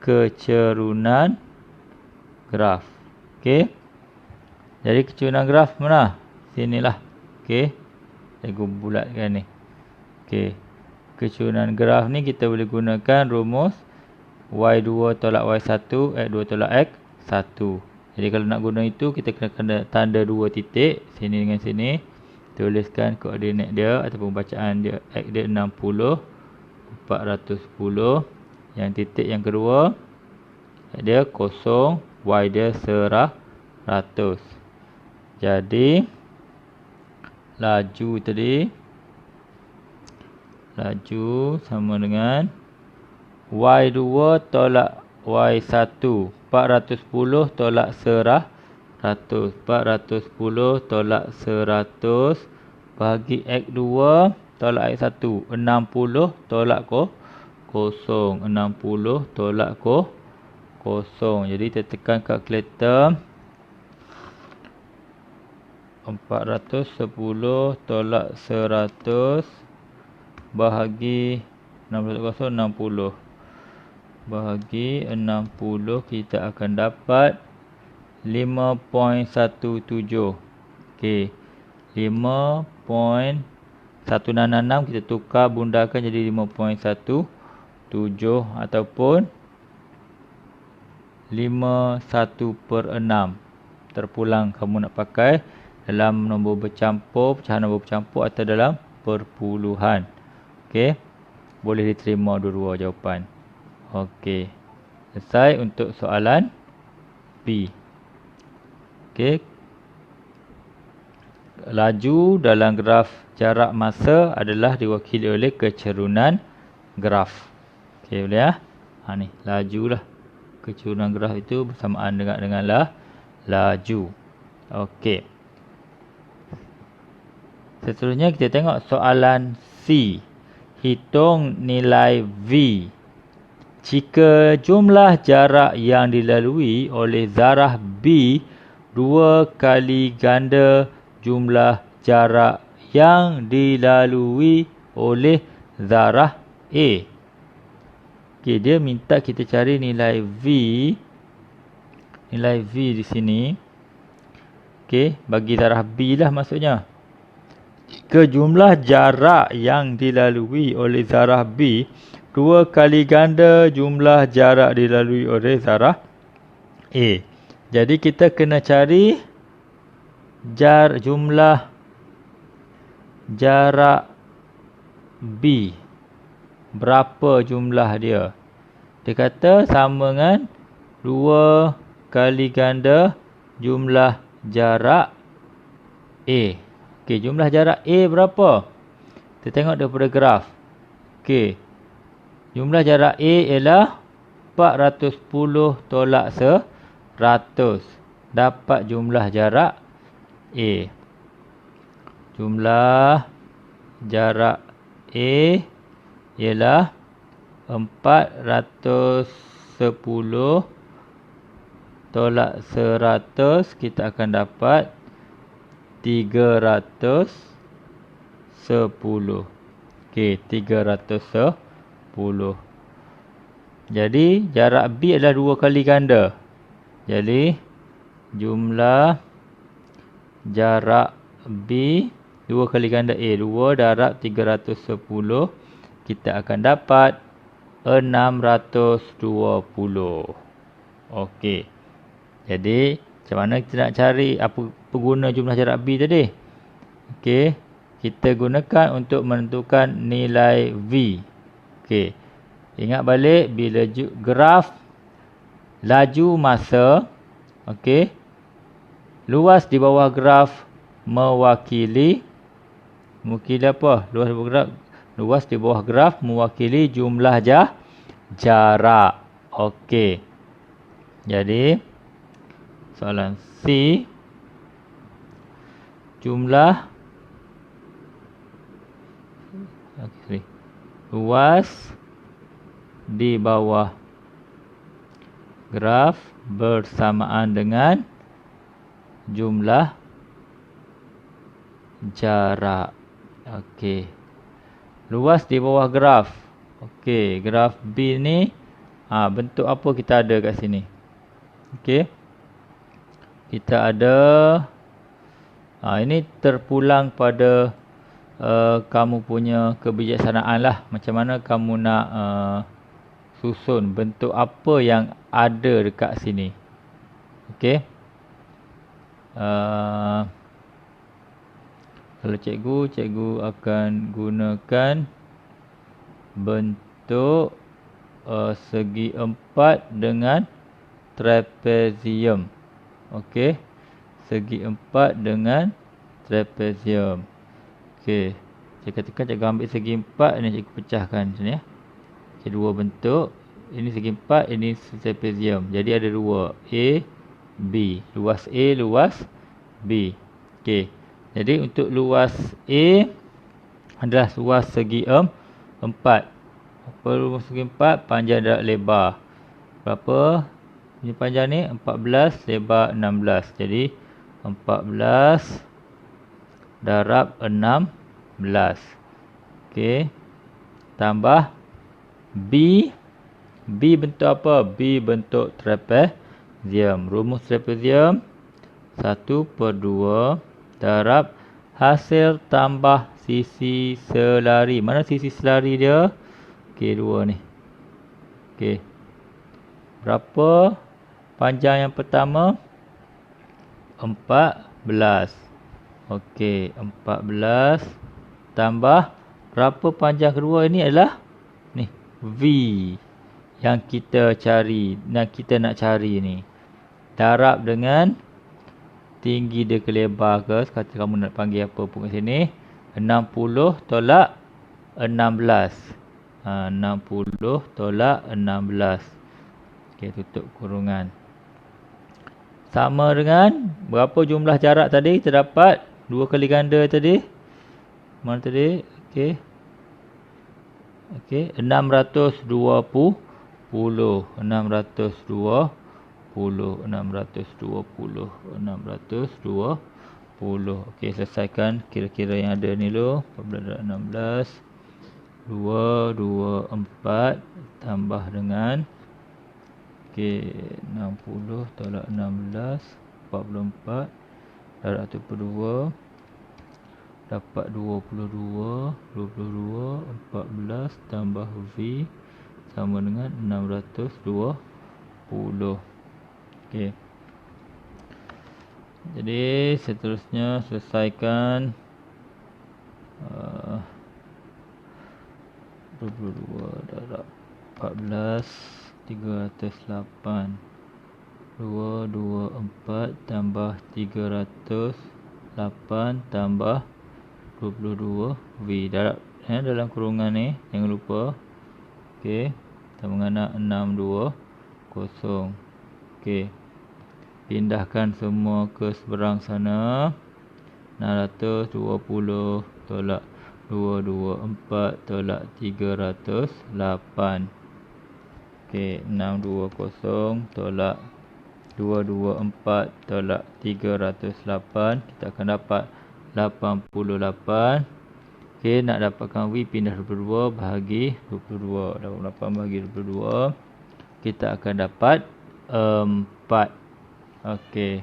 kecerunan graf. Okey. Jadi kecerunan graf mana? Sinilah. Okey. Saya bulatkan ni. Okey. Kecerunan graf ni kita boleh gunakan rumus Y2 tolak Y1 X2 tolak X1. Jadi kalau nak guna itu, kita kena tanda 2 titik. Sini dengan sini. Tuliskan koordinat dia ataupun bacaan dia. X dia 60. 410. Yang titik yang kedua. X dia 0. Y dia 100. Jadi laju tadi. Laju sama dengan Y2 tolak Y1. 410 tolak 100. 410 tolak 100 bagi X2 tolak X1. 60 tolak 0. 60 tolak 0. Jadi kita tekan kalkulator. 410 tolak 100 bahagi 60 bahagi 60, kita akan dapat 5.17. Okey. 5.166 kita tukar bundakan jadi 5.17 ataupun 5/1/6. Terpulang kamu nak pakai dalam nombor bercampur, pecahan nombor bercampur atau dalam perpuluhan. Okey. Boleh diterima dua-dua jawapan. Okey. Selesai untuk soalan B. Okey. Laju dalam graf jarak masa adalah diwakili oleh kecerunan graf. Okey, boleh ya? Ni, lajulah. Kecerunan graf itu bersamaan dengan laju. Okey. Seterusnya kita tengok soalan C. Hitung nilai V. Jika jumlah jarak yang dilalui oleh zarah B 2 kali ganda jumlah jarak yang dilalui oleh zarah A. Okey, dia minta kita cari nilai V. Nilai V di sini. Okey, bagi zarah B lah maksudnya. Jika jumlah jarak yang dilalui oleh zarah B 2 kali ganda jumlah jarak dilalui oleh zarah A. Jadi kita kena cari jumlah jarak B. Berapa jumlah dia? Dia kata sama dengan 2 kali ganda jumlah jarak A. Okey, jumlah jarak A berapa? Kita tengok daripada graf. Okey. Jumlah jarak A ialah 410 tolak 100. Dapat jumlah jarak A. Jumlah jarak A ialah 410 tolak 100. Kita akan dapat 310. Okey, 310. Jadi jarak B adalah 2 kali ganda. Jadi jumlah jarak B 2 kali ganda A. 2 darab 310. Kita akan dapat 620. Okey. Jadi macam mana kita nak cari apa guna jumlah jarak B tadi? Okey. Kita gunakan untuk menentukan nilai V. Okey. Ingat balik bila graf laju masa, okey. Luas di bawah graf mewakili apa? Luas di bawah graf mewakili jumlah jarak. Okey. Jadi soalan C, jumlah luas di bawah graf bersamaan dengan jumlah jarak. Okey. Luas di bawah graf. Okey, graf B ni bentuk apa kita ada kat sini? Okey. Kita ada ini terpulang pada kamu punya kebijaksanaan lah. Macam mana kamu nak susun bentuk apa yang ada dekat sini. Okey. Kalau cikgu akan gunakan bentuk segi empat dengan trapezium. Okey. Segi empat dengan trapezium. Okey. Saya katakan cikgu ambil segi empat, ini cikgu pecahkan sini ya. Okey, dua bentuk. Ini segi empat, ini trapezium. Jadi ada dua. A, B. Luas A, luas B. Okey. Jadi untuk luas A adalah luas segi empat. Apa luas segi empat? Panjang darab lebar. Berapa? Ini panjang ni 14, lebar 16. Jadi 14 darab 16. Okey. Tambah B. B bentuk apa? B bentuk trapezium. Rumus trapezium 1/2 darab hasil tambah sisi selari. Mana sisi selari dia? Okey, 2 ni. Okey. Berapa panjang yang pertama? 14. Okey, 14 tambah berapa panjang kedua ini adalah ni V yang kita cari, kita nak cari ni. Darab dengan tinggi dia ke lebar ke, kata kamu nak panggil apa pun kat sini. 60 tolak 16. 60 tolak 16. Okey, tutup kurungan. Sama dengan berapa jumlah jarak tadi? Kita dapat 2 kali ganda tadi. Mana tadi? Okey. Okey, 620. 620. Okey, selesaikan kira-kira yang ada ni dulu. 14 darab 16. 224 tambah dengan okey, 60 tolak 16, 44 darab 1/2 dapat 22. 14 tambah V sama dengan 620. Okey. Jadi seterusnya selesaikan 22 darab 14, 308. 224 tambah 308 tambah 22 V darab dalam kurungan ni, jangan lupa. Okey, sama dengan 620. Okey, pindahkan semua ke seberang sana. 620 tolak 224 tolak 308. Okey, 620 tolak 224 tolak 308. Kita akan dapat 88. Okey, nak dapatkan V, pindah 22 bahagi 22. 88 bahagi 22. Kita akan dapat 4. Okey.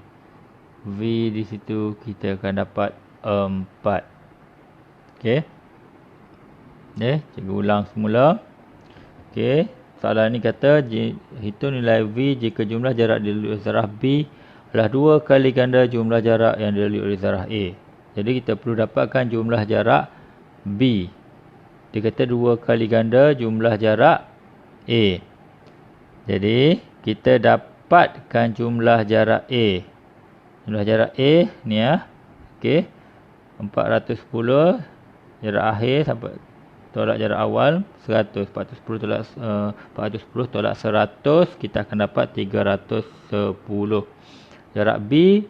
V di situ kita akan dapat 4. Okey. Cikgu ulang semula. Okey. Soalan ni kata hitung nilai V jika jumlah jarak dilalui oleh zarah B adalah 2 kali ganda jumlah jarak yang dilalui oleh zarah A. Jadi kita perlu dapatkan jumlah jarak B. Dia kata 2 kali ganda jumlah jarak A. Jadi kita dapatkan jumlah jarak A. Jumlah jarak A ni ya. Okey. 410 jarak akhir sampai tolak jarak awal 100. 410 tolak 100, kita akan dapat 310. Jarak B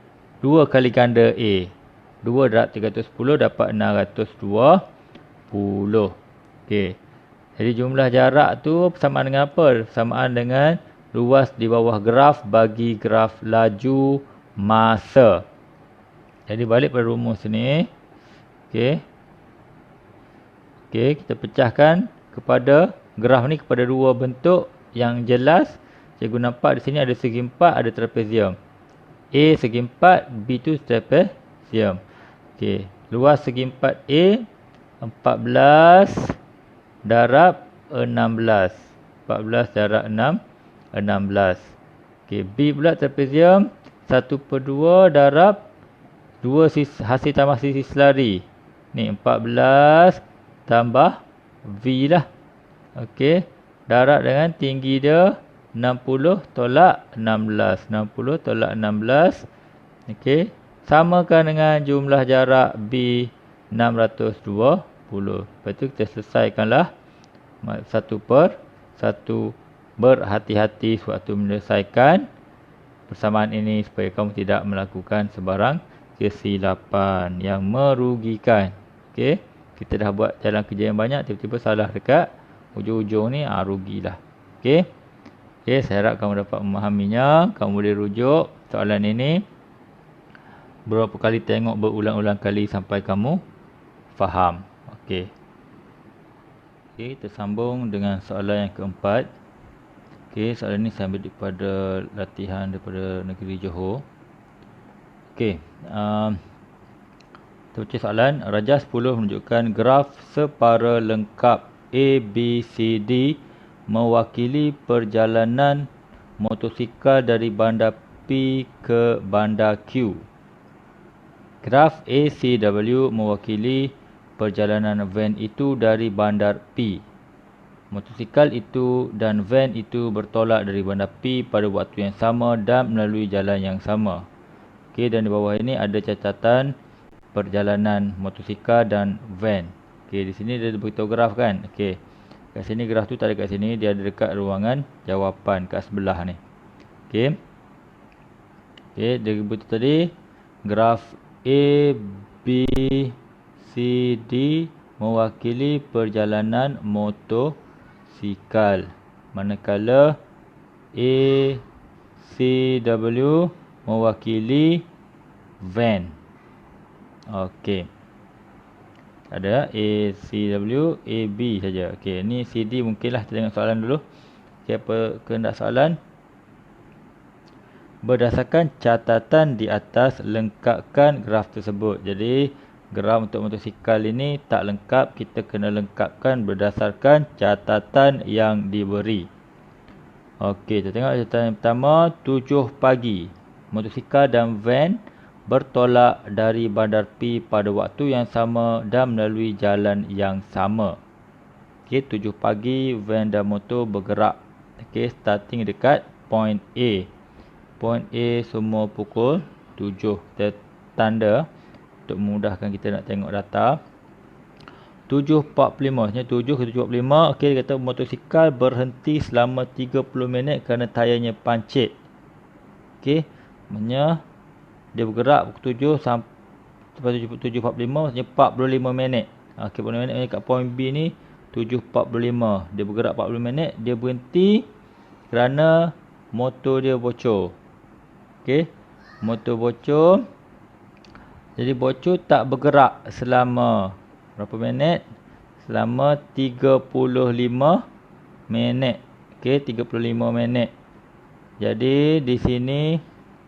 2 kali ganda A. 2 darab 310 dapat 620. Okey. Jadi jumlah jarak tu persamaan dengan apa? Persamaan dengan luas di bawah graf bagi graf laju masa. Jadi balik pada rumus ni. Okey. Okey, kita pecahkan kepada graf ni kepada dua bentuk yang jelas. Cikgu nampak di sini ada segi empat, ada trapezium. A segi empat, B tu trapezium. Okey, luas segi empat A 14 darab 16. 14 darab 16. Okey, B pula trapezium 1/2 darab 2 hasil tambah sisi selari. Ni 14 tambah V lah. Okey, darab dengan tinggi dia 60 tolak 16. 60 tolak 16. Okey, samakan dengan jumlah jarak B 620. Lepas tu kita selesaikanlah 1/1. Berhati-hati waktu menyelesaikan persamaan ini supaya kamu tidak melakukan sebarang kesilapan yang merugikan. Okey, kita dah buat jalan kerja yang banyak, tiba-tiba salah dekat hujung-hujung ni, rugilah. Okey. Okey, saya harap kamu dapat memahaminya. Kamu boleh rujuk soalan ini berapa kali tengok berulang-ulang kali sampai kamu faham. Okey. Okey, kita sambung dengan soalan yang keempat. Okey, soalan ini saya ambil daripada latihan daripada negeri Johor. Okey, kita baca soalan. Rajah 10 menunjukkan graf separa lengkap ABCD mewakili perjalanan motosikal dari bandar P ke bandar Q. Graf ACW mewakili perjalanan van itu dari bandar P. Motosikal itu dan van itu bertolak dari bandar P pada waktu yang sama dan melalui jalan yang sama. Okey, dan di bawah ini ada catatan perjalanan motosikal dan van. Okey, di sini dia beritahu graf kan. Okey. Kat sini graf tu tak ada kat sini, dia ada dekat ruangan jawapan kat sebelah ni. Okey. Okey, dia beritahu tadi graf A B C D mewakili perjalanan motosikal. Manakala ACW mewakili van. Okey. Ada ACW, AB saja. Okey, ni CD mungkinlah kita tengok soalan dulu. Okey, apa kehendak soalan? Berdasarkan catatan di atas, lengkapkan graf tersebut. Jadi, graf untuk motosikal ini tak lengkap. Kita kena lengkapkan berdasarkan catatan yang diberi. Okey, kita tengok catatan yang pertama. 7 pagi. Motosikal dan van bertolak dari bandar P pada waktu yang sama dan melalui jalan yang sama. Okey, 7 pagi van dan motor bergerak. Okey, starting dekat point A. Point A semua pukul 7. Kita tanda untuk memudahkan kita nak tengok data. 7.45. Maksudnya 7 ke 7.45. Okey, dia kata motosikal berhenti selama 30 minit kerana tayarnya pancit. Okey, maksudnya dia bergerak pukul 7 sampai 7.45, maksudnya 45 minit. Okey, 45 minit kat point B ni 7.45. Dia bergerak 40 minit, dia berhenti kerana motor dia bocor. Okey, motor bocor. Jadi bocor tak bergerak selama berapa minit? Selama 35 minit. Okey, 35 minit. Jadi di sini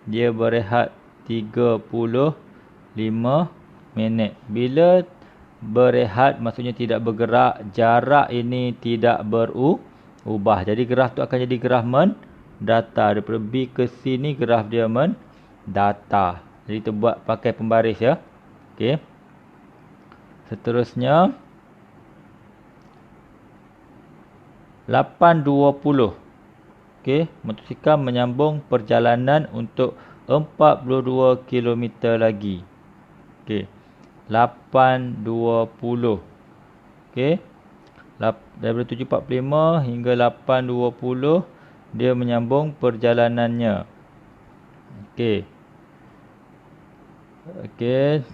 dia berehat 35 minit. Bila berehat maksudnya tidak bergerak, jarak ini tidak berubah. Jadi graf tu akan jadi graf mendata. Daripada B ke C ni graf dia mendata. Jadi kita buat pakai pembaris ya. Okey. Seterusnya 8.20. Okey, motosikal menyambung perjalanan untuk 42 km lagi. Okey. 8.20. Okey. Daripada 7.45 hingga 8.20 dia menyambung perjalanannya. Okey. Okey.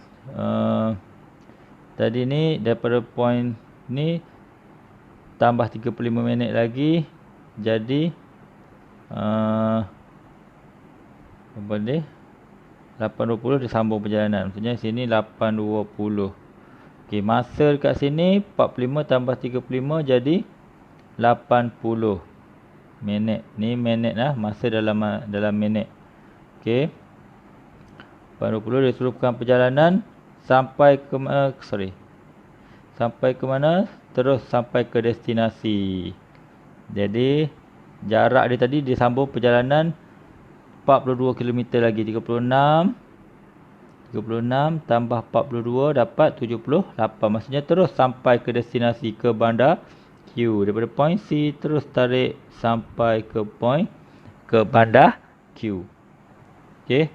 Tadi ni daripada point ni tambah 35 minit lagi. Jadi apa ni? 8.20 dia sambung perjalanan. Maksudnya sini 8.20. Okey, masa dekat sini 45 tambah 35 jadi 80 minit. Ni minit lah, masa dalam minit. Okey. 20 dia suruhkan perjalanan sampai ke sampai ke mana? Terus sampai ke destinasi. Jadi jarak dia tadi dia sambung perjalanan 42 km lagi. 36 tambah 42 dapat 78. Maksudnya terus sampai ke destinasi, ke bandar Q. Daripada point C terus tarik sampai ke bandar Q. Okey.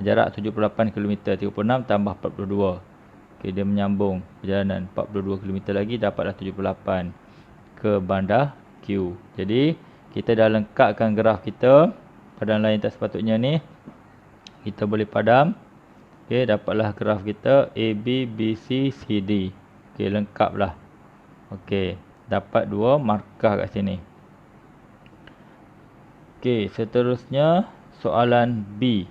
Jarak 78 km. 36 tambah 42. Okey, dia menyambung perjalanan 42 km lagi, dapatlah 78 ke bandar Q. Jadi kita dah lengkapkan graf kita. Padam lain tak sepatutnya ni kita boleh padam. Okey, dapatlah graf kita AB, BC, CD. Okey, lengkaplah. Okey, dapat 2 markah kat sini. Okey, seterusnya soalan B.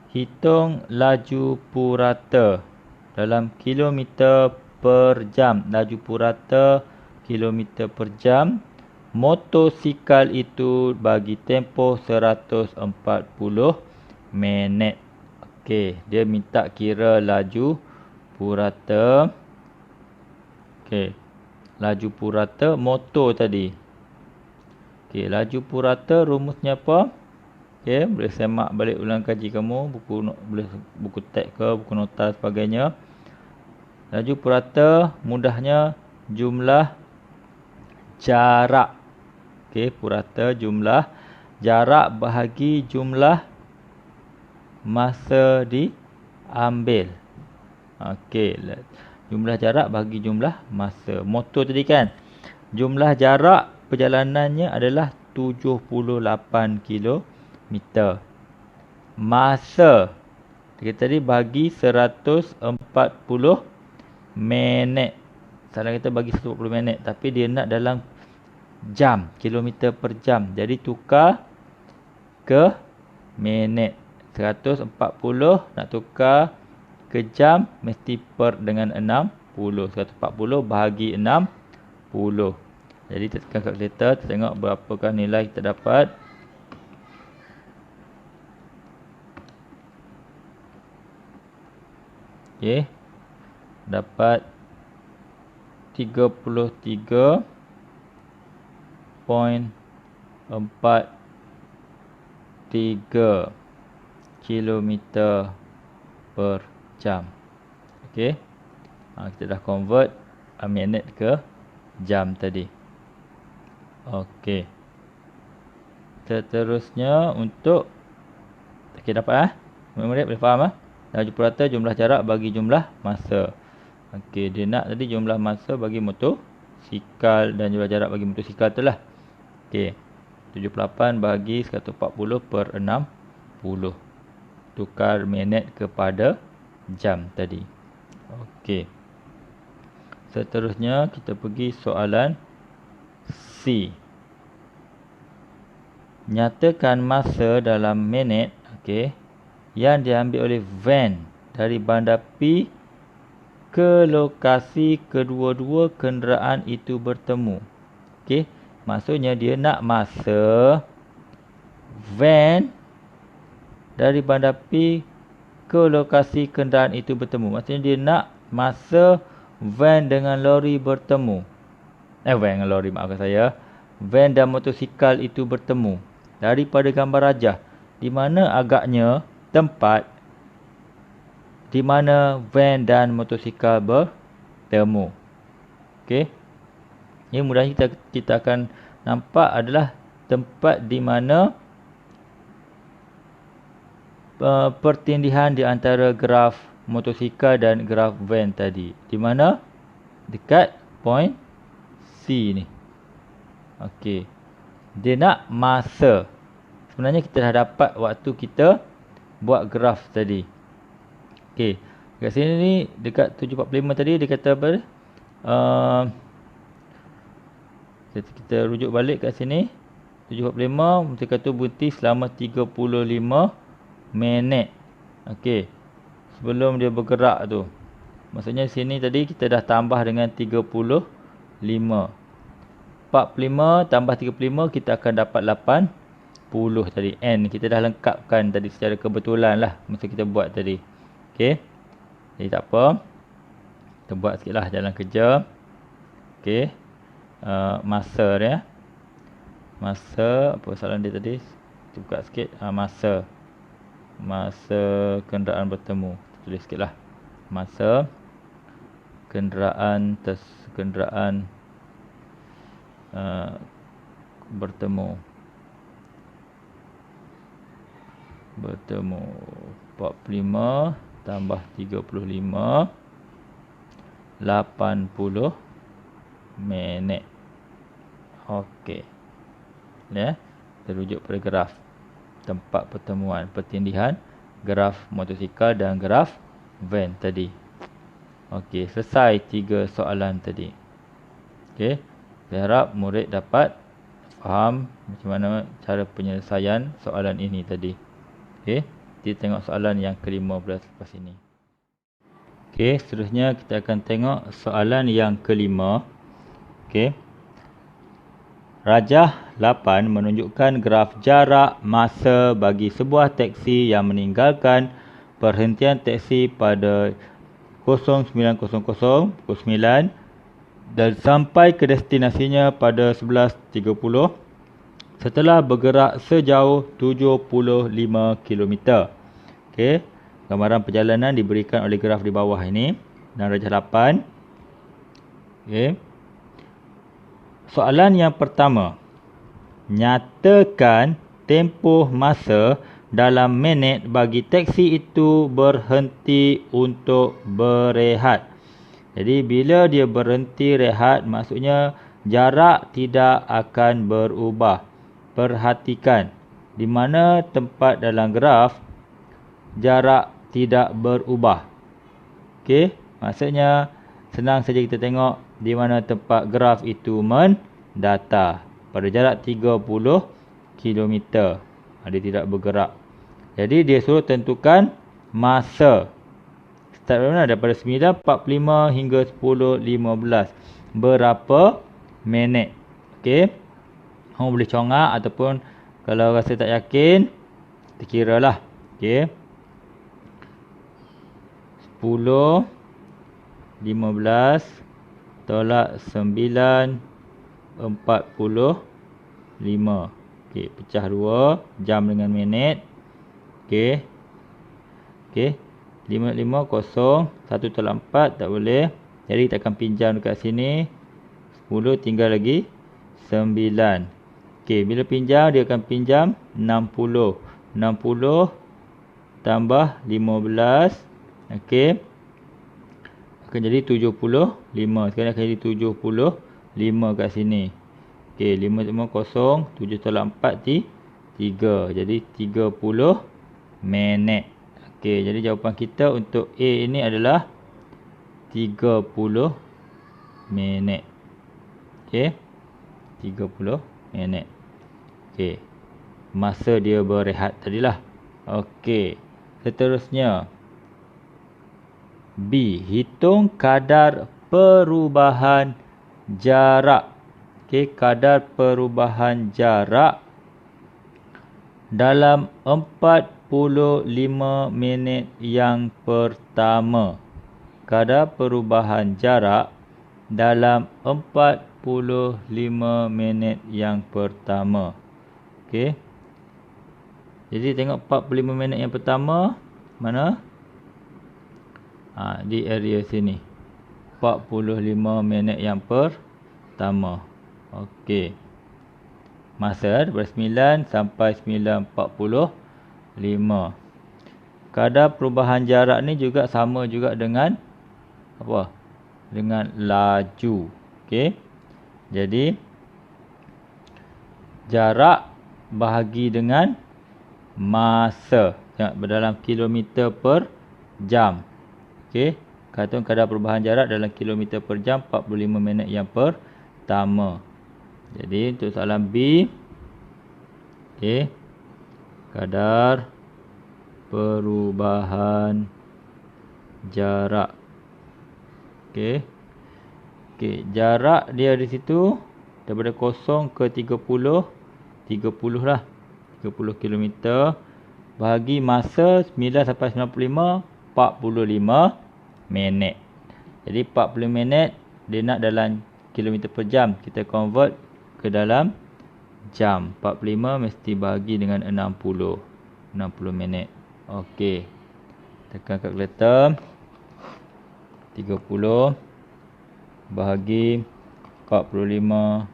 Hitung laju purata dalam kilometer per jam. Laju purata kilometer per jam. Motosikal itu bagi tempoh 140 minit. Okey, dia minta kira laju purata. Okey, laju purata motor tadi. Okey, laju purata rumusnya apa? Okey, boleh semak balik ulang kaji kamu, buku teks ke, buku nota sebagainya. Laju purata mudahnya jumlah jarak. Okey, purata jumlah jarak bahagi jumlah masa diambil. Okey, jumlah jarak bagi jumlah masa. Motor tadi kan, jumlah jarak perjalanannya adalah 78 km. Masa kita tadi bagi 140 minit. Salah kita bagi 140 minit, tapi dia nak dalam jam, kilometer per jam. Jadi tukar ke minit. 140 nak tukar ke jam mesti per dengan 60. 140 bahagi 60. Jadi kita tekan kalkulator, kita tengok berapakah nilai kita dapat. Okey. Dapat 33.43 km per jam. Okey. Kita dah convert minit ke jam tadi. Okey. Seterusnya untuk dapat murid boleh faham laju purata jumlah jarak bagi jumlah masa. Okey, dia nak tadi jumlah masa bagi motosikal dan jumlah jarak bagi motosikal tu lah. Okey. 78 bagi 140 per 60. Tukar minit kepada jam tadi. Okey. Seterusnya kita pergi soalan C. Nyatakan masa dalam minit, okey, yang diambil oleh van dari bandar P ke lokasi kedua-dua kenderaan itu bertemu. Okey, maksudnya dia nak masa van dari bandar P ke lokasi kenderaan itu bertemu. Maksudnya dia nak masa van dengan lori bertemu. Van dengan lori, maafkan saya. Van dan motosikal itu bertemu. Daripada gambar rajah, di mana agaknya tempat di mana van dan motosikal bertemu. Okey. Ini mudahnya kita akan nampak adalah tempat di mana pertindihan di antara graf motosikal dan graf van tadi. Di mana? Dekat point C ni. Okey. Dia nak masa. Sebenarnya kita dah dapat waktu kita buat graf tadi. Okey. Dekat sini ni dekat 745 tadi dia kata apa? Kita rujuk balik kat sini. 745 motosikal tu berhenti selama 35 minit. Okey. Sebelum dia bergerak tu. Maksudnya sini tadi kita dah tambah dengan 35. 45 tambah 35 kita akan dapat 80 tadi. N kita dah lengkapkan tadi secara kebetulan lah masa kita buat tadi. Okey. Jadi tak apa. Kita buat sikit lah jalan kerja. Okey. Masa dia. Masa, apa soalan dia tadi? Kita buka sikit. Masa. Masa kenderaan bertemu. Kita tulis sikit lah. Masa kenderaan bertemu 45 tambah 35 80 minit. Okey. Ya, terujuk pada graf tempat pertemuan pertindihan graf motosikal dan graf van tadi. Okey, selesai 3 soalan tadi. Okey. Saya harap murid dapat faham macam mana cara penyelesaian soalan ini tadi. Okey, kita tengok soalan yang ke-15 lepas ini. Okey, seterusnya kita akan tengok soalan yang ke-5. Okey. Rajah 8 menunjukkan graf jarak masa bagi sebuah teksi yang meninggalkan perhentian teksi pada 09.00 pukul 9 dan sampai ke destinasinya pada 11.30 setelah bergerak sejauh 75 km. Okey, gambaran perjalanan diberikan oleh graf di bawah ini dan rajah 8. Okey. Soalan yang pertama. Nyatakan tempoh masa dalam minit bagi teksi itu berhenti untuk berehat. Jadi bila dia berhenti rehat, maksudnya jarak tidak akan berubah. Perhatikan di mana tempat dalam graf jarak tidak berubah. Okey, maksudnya senang saja kita tengok di mana tempat graf itu mendata pada jarak 30 km. Dia tidak bergerak. Jadi dia suruh tentukan masa. Start dari mana? Daripada 9.45 hingga 10.15. Berapa minit? Okey. Kamu boleh congak ataupun kalau rasa tak yakin, kita kira lah. Okey. 10, 15 tolak 9, 45. Okey, pecah 2, jam dengan minit. Okey. Okey. 550, 1 tolak 4 tak boleh. Jadi kita akan pinjam dekat sini. 10 tinggal lagi 9. Okey, bila pinjam dia akan pinjam 60. 60 tambah 15. Okey. Akan jadi 75. Sekarang akan jadi 75 kat sini. Okey, 550, 7 tolak 4 3. Jadi 30 minit. Okey, jadi jawapan kita untuk A ini adalah 30 minit. Okey. 30 minit. Okey. Masa dia berehat tadilah. Okey. Seterusnya B. Hitung kadar perubahan jarak. Okey, kadar perubahan jarak dalam 45 minit yang pertama. Kadar perubahan jarak dalam 45 minit yang pertama. Okey. Jadi tengok 45 minit yang pertama mana? Di area sini. 45 minit yang pertama. Okey. Masa daripada 9 sampai 9.45. Kadar perubahan jarak ni juga sama juga dengan apa? Dengan laju. Okey. Jadi jarak bahagi dengan masa. Tengok dalam kilometer per jam. Okey, katakan kadar perubahan jarak dalam kilometer per jam 45 minit yang pertama. Jadi untuk soalan B, okey, kadar perubahan jarak Okey. Okey, jarak dia di situ daripada 0 ke 30, 30 lah. 30 kilometer. Bahagi masa 9 sampai 95, 45 minit. Jadi 40 minit dia nak dalam kilometer per jam. Kita convert ke dalam jam. 45 mesti bahagi dengan 60. 60 minit. Okey. Tekan kalkulator. 30 bahagi 45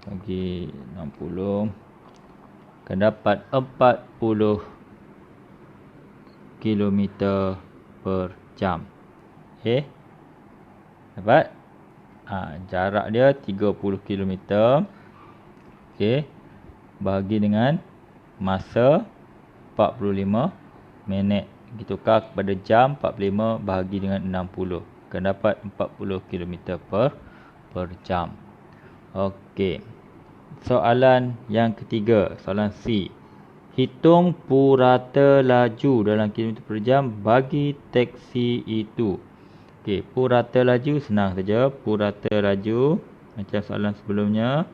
bagi 60 akan dapat 40 kilometer per jam. Okey. Dapat? Jarak dia 30 kilometer. Okey. Bahagi dengan masa 45 minit. Kita tukar kepada jam 45 bahagi dengan 60. Akan dapat 40 km per jam. Okey. Soalan yang ketiga, soalan C. Hitung purata laju dalam kilometer per jam bagi teksi itu. Okey, purata laju senang saja. Purata laju macam soalan sebelumnya.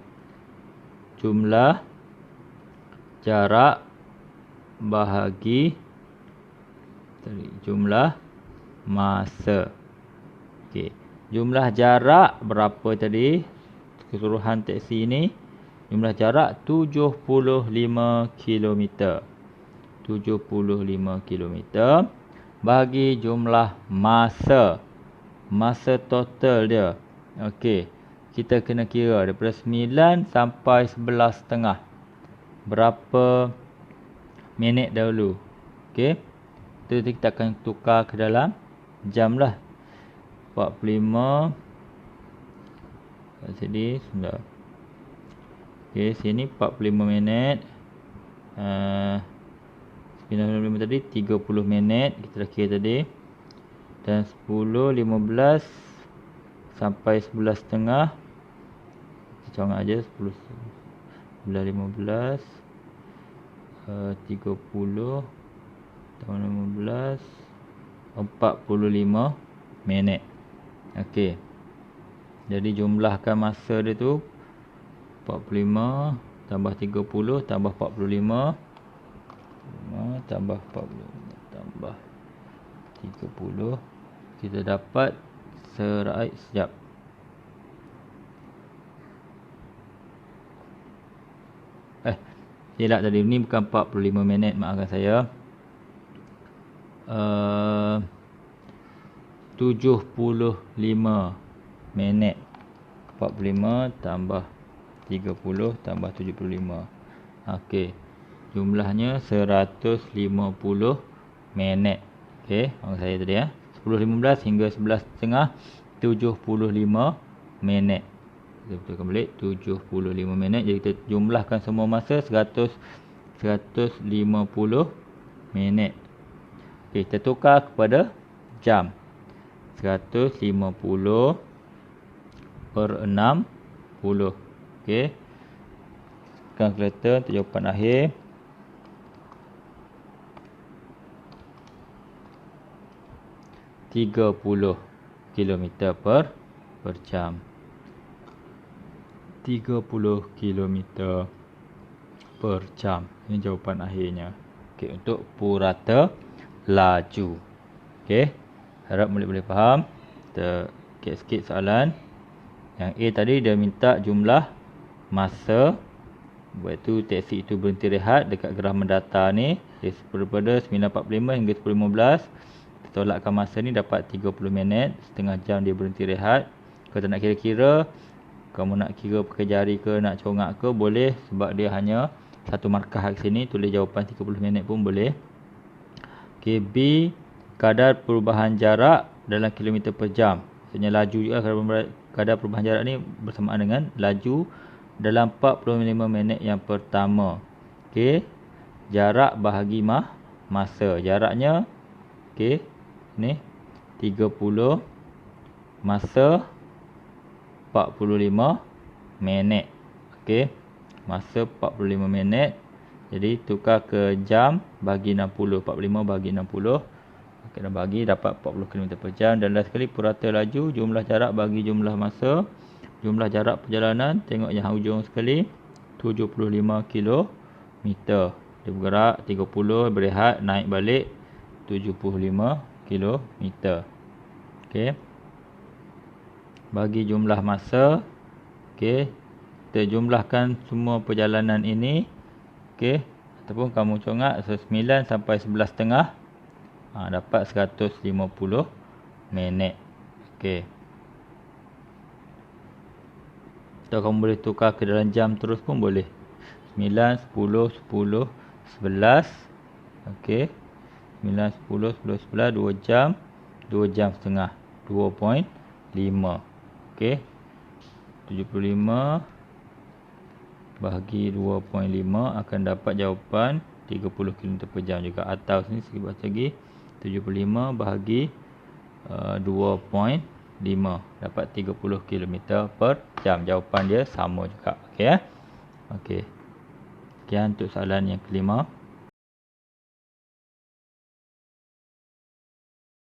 Jumlah jarak bahagi jumlah masa. Okey, jumlah jarak berapa tadi? Keseluruhan teksi ini jumlah jarak 75 km. 75 km bagi jumlah masa. Masa total dia. Okey, kita kena kira daripada 9 sampai 11.30. Berapa minit dahulu? Okey. Itu kita akan tukar ke dalam jam lah. 45 sini sudah. Okey, sini 45 minit. 95 tadi 30 minit kita dah kira tadi. Dan 10, 15 sampai 11.30. Kita congak aja 10, 11, 15 30 tambah 15 45 minit. Okey. Jadi jumlahkan masa dia tu 45 tambah 30 tambah 45 tambah 45 tambah 30. Kita dapat serai sekejap. Silap tadi, ni bukan 45 minit, maafkan saya. 75 minit. 45 tambah 30 tambah 75. Okey. Jumlahnya 150 minit. Okey, maafkan saya tadi 10.15 hingga 11.30 75 minit. Kita betulkan balik 75 minit. Jadi kita jumlahkan semua masa 150 minit. Okey, kita tukar kepada jam. 150 per 60. Okey. Kalkulator untuk jawapan akhir. .30 km per jam. 30 km per jam. Ini jawapan akhirnya. Okey, untuk purata laju. Okey, harap boleh faham. Kita sikit soalan. Yang A tadi dia minta jumlah masa. Iaitu teksi itu berhenti rehat dekat gerah mendata ni. Daripada 9.45 hingga 10.15. Kita tolakkan masa ni dapat 30 minit. Setengah jam dia berhenti rehat. Kalau tak nak kira-kira, kamu nak kira pakai jari ke, nak congak ke, boleh. Sebab dia hanya satu markah kat sini. Tulis jawapan 30 minit pun boleh. Okay, B. Kadar perubahan jarak dalam kilometer per jam. Maksudnya laju juga. Kadar perubahan jarak ni bersamaan dengan laju dalam 45 minit yang pertama. Okey. Jarak bahagi masa. Jaraknya okey, ni 30 masa 45 minit. Okey. Masa 45 minit. Jadi tukar ke jam bagi 60. 45 bagi 60 Kena bagi dapat 40 km per jam. Dan last sekali purata laju, jumlah jarak bagi jumlah masa. Jumlah jarak perjalanan, tengok yang hujung sekali, 75 km. Dia bergerak 30, berehat, naik balik 75 km. Okey. Bagi jumlah masa, okey, kita jumlahkan semua perjalanan ini, okey, ataupun kamu congak 9 sampai 11.30, dapat 150 minit. Okey. Atau kamu boleh tukar ke dalam jam terus pun boleh. 9, 10, 10, 11. Okey. 9, 10, 10, 11, 2 jam. 2 jam setengah. 2.5. Okey. 75 bahagi 2.5 akan dapat jawapan 30 km per jam juga. Atau sini saya baca lagi. 75 bahagi 2.5 dapat 30 km per jam. Jawapan dia sama juga. Okey ya. Okey. Sekian untuk soalan yang kelima.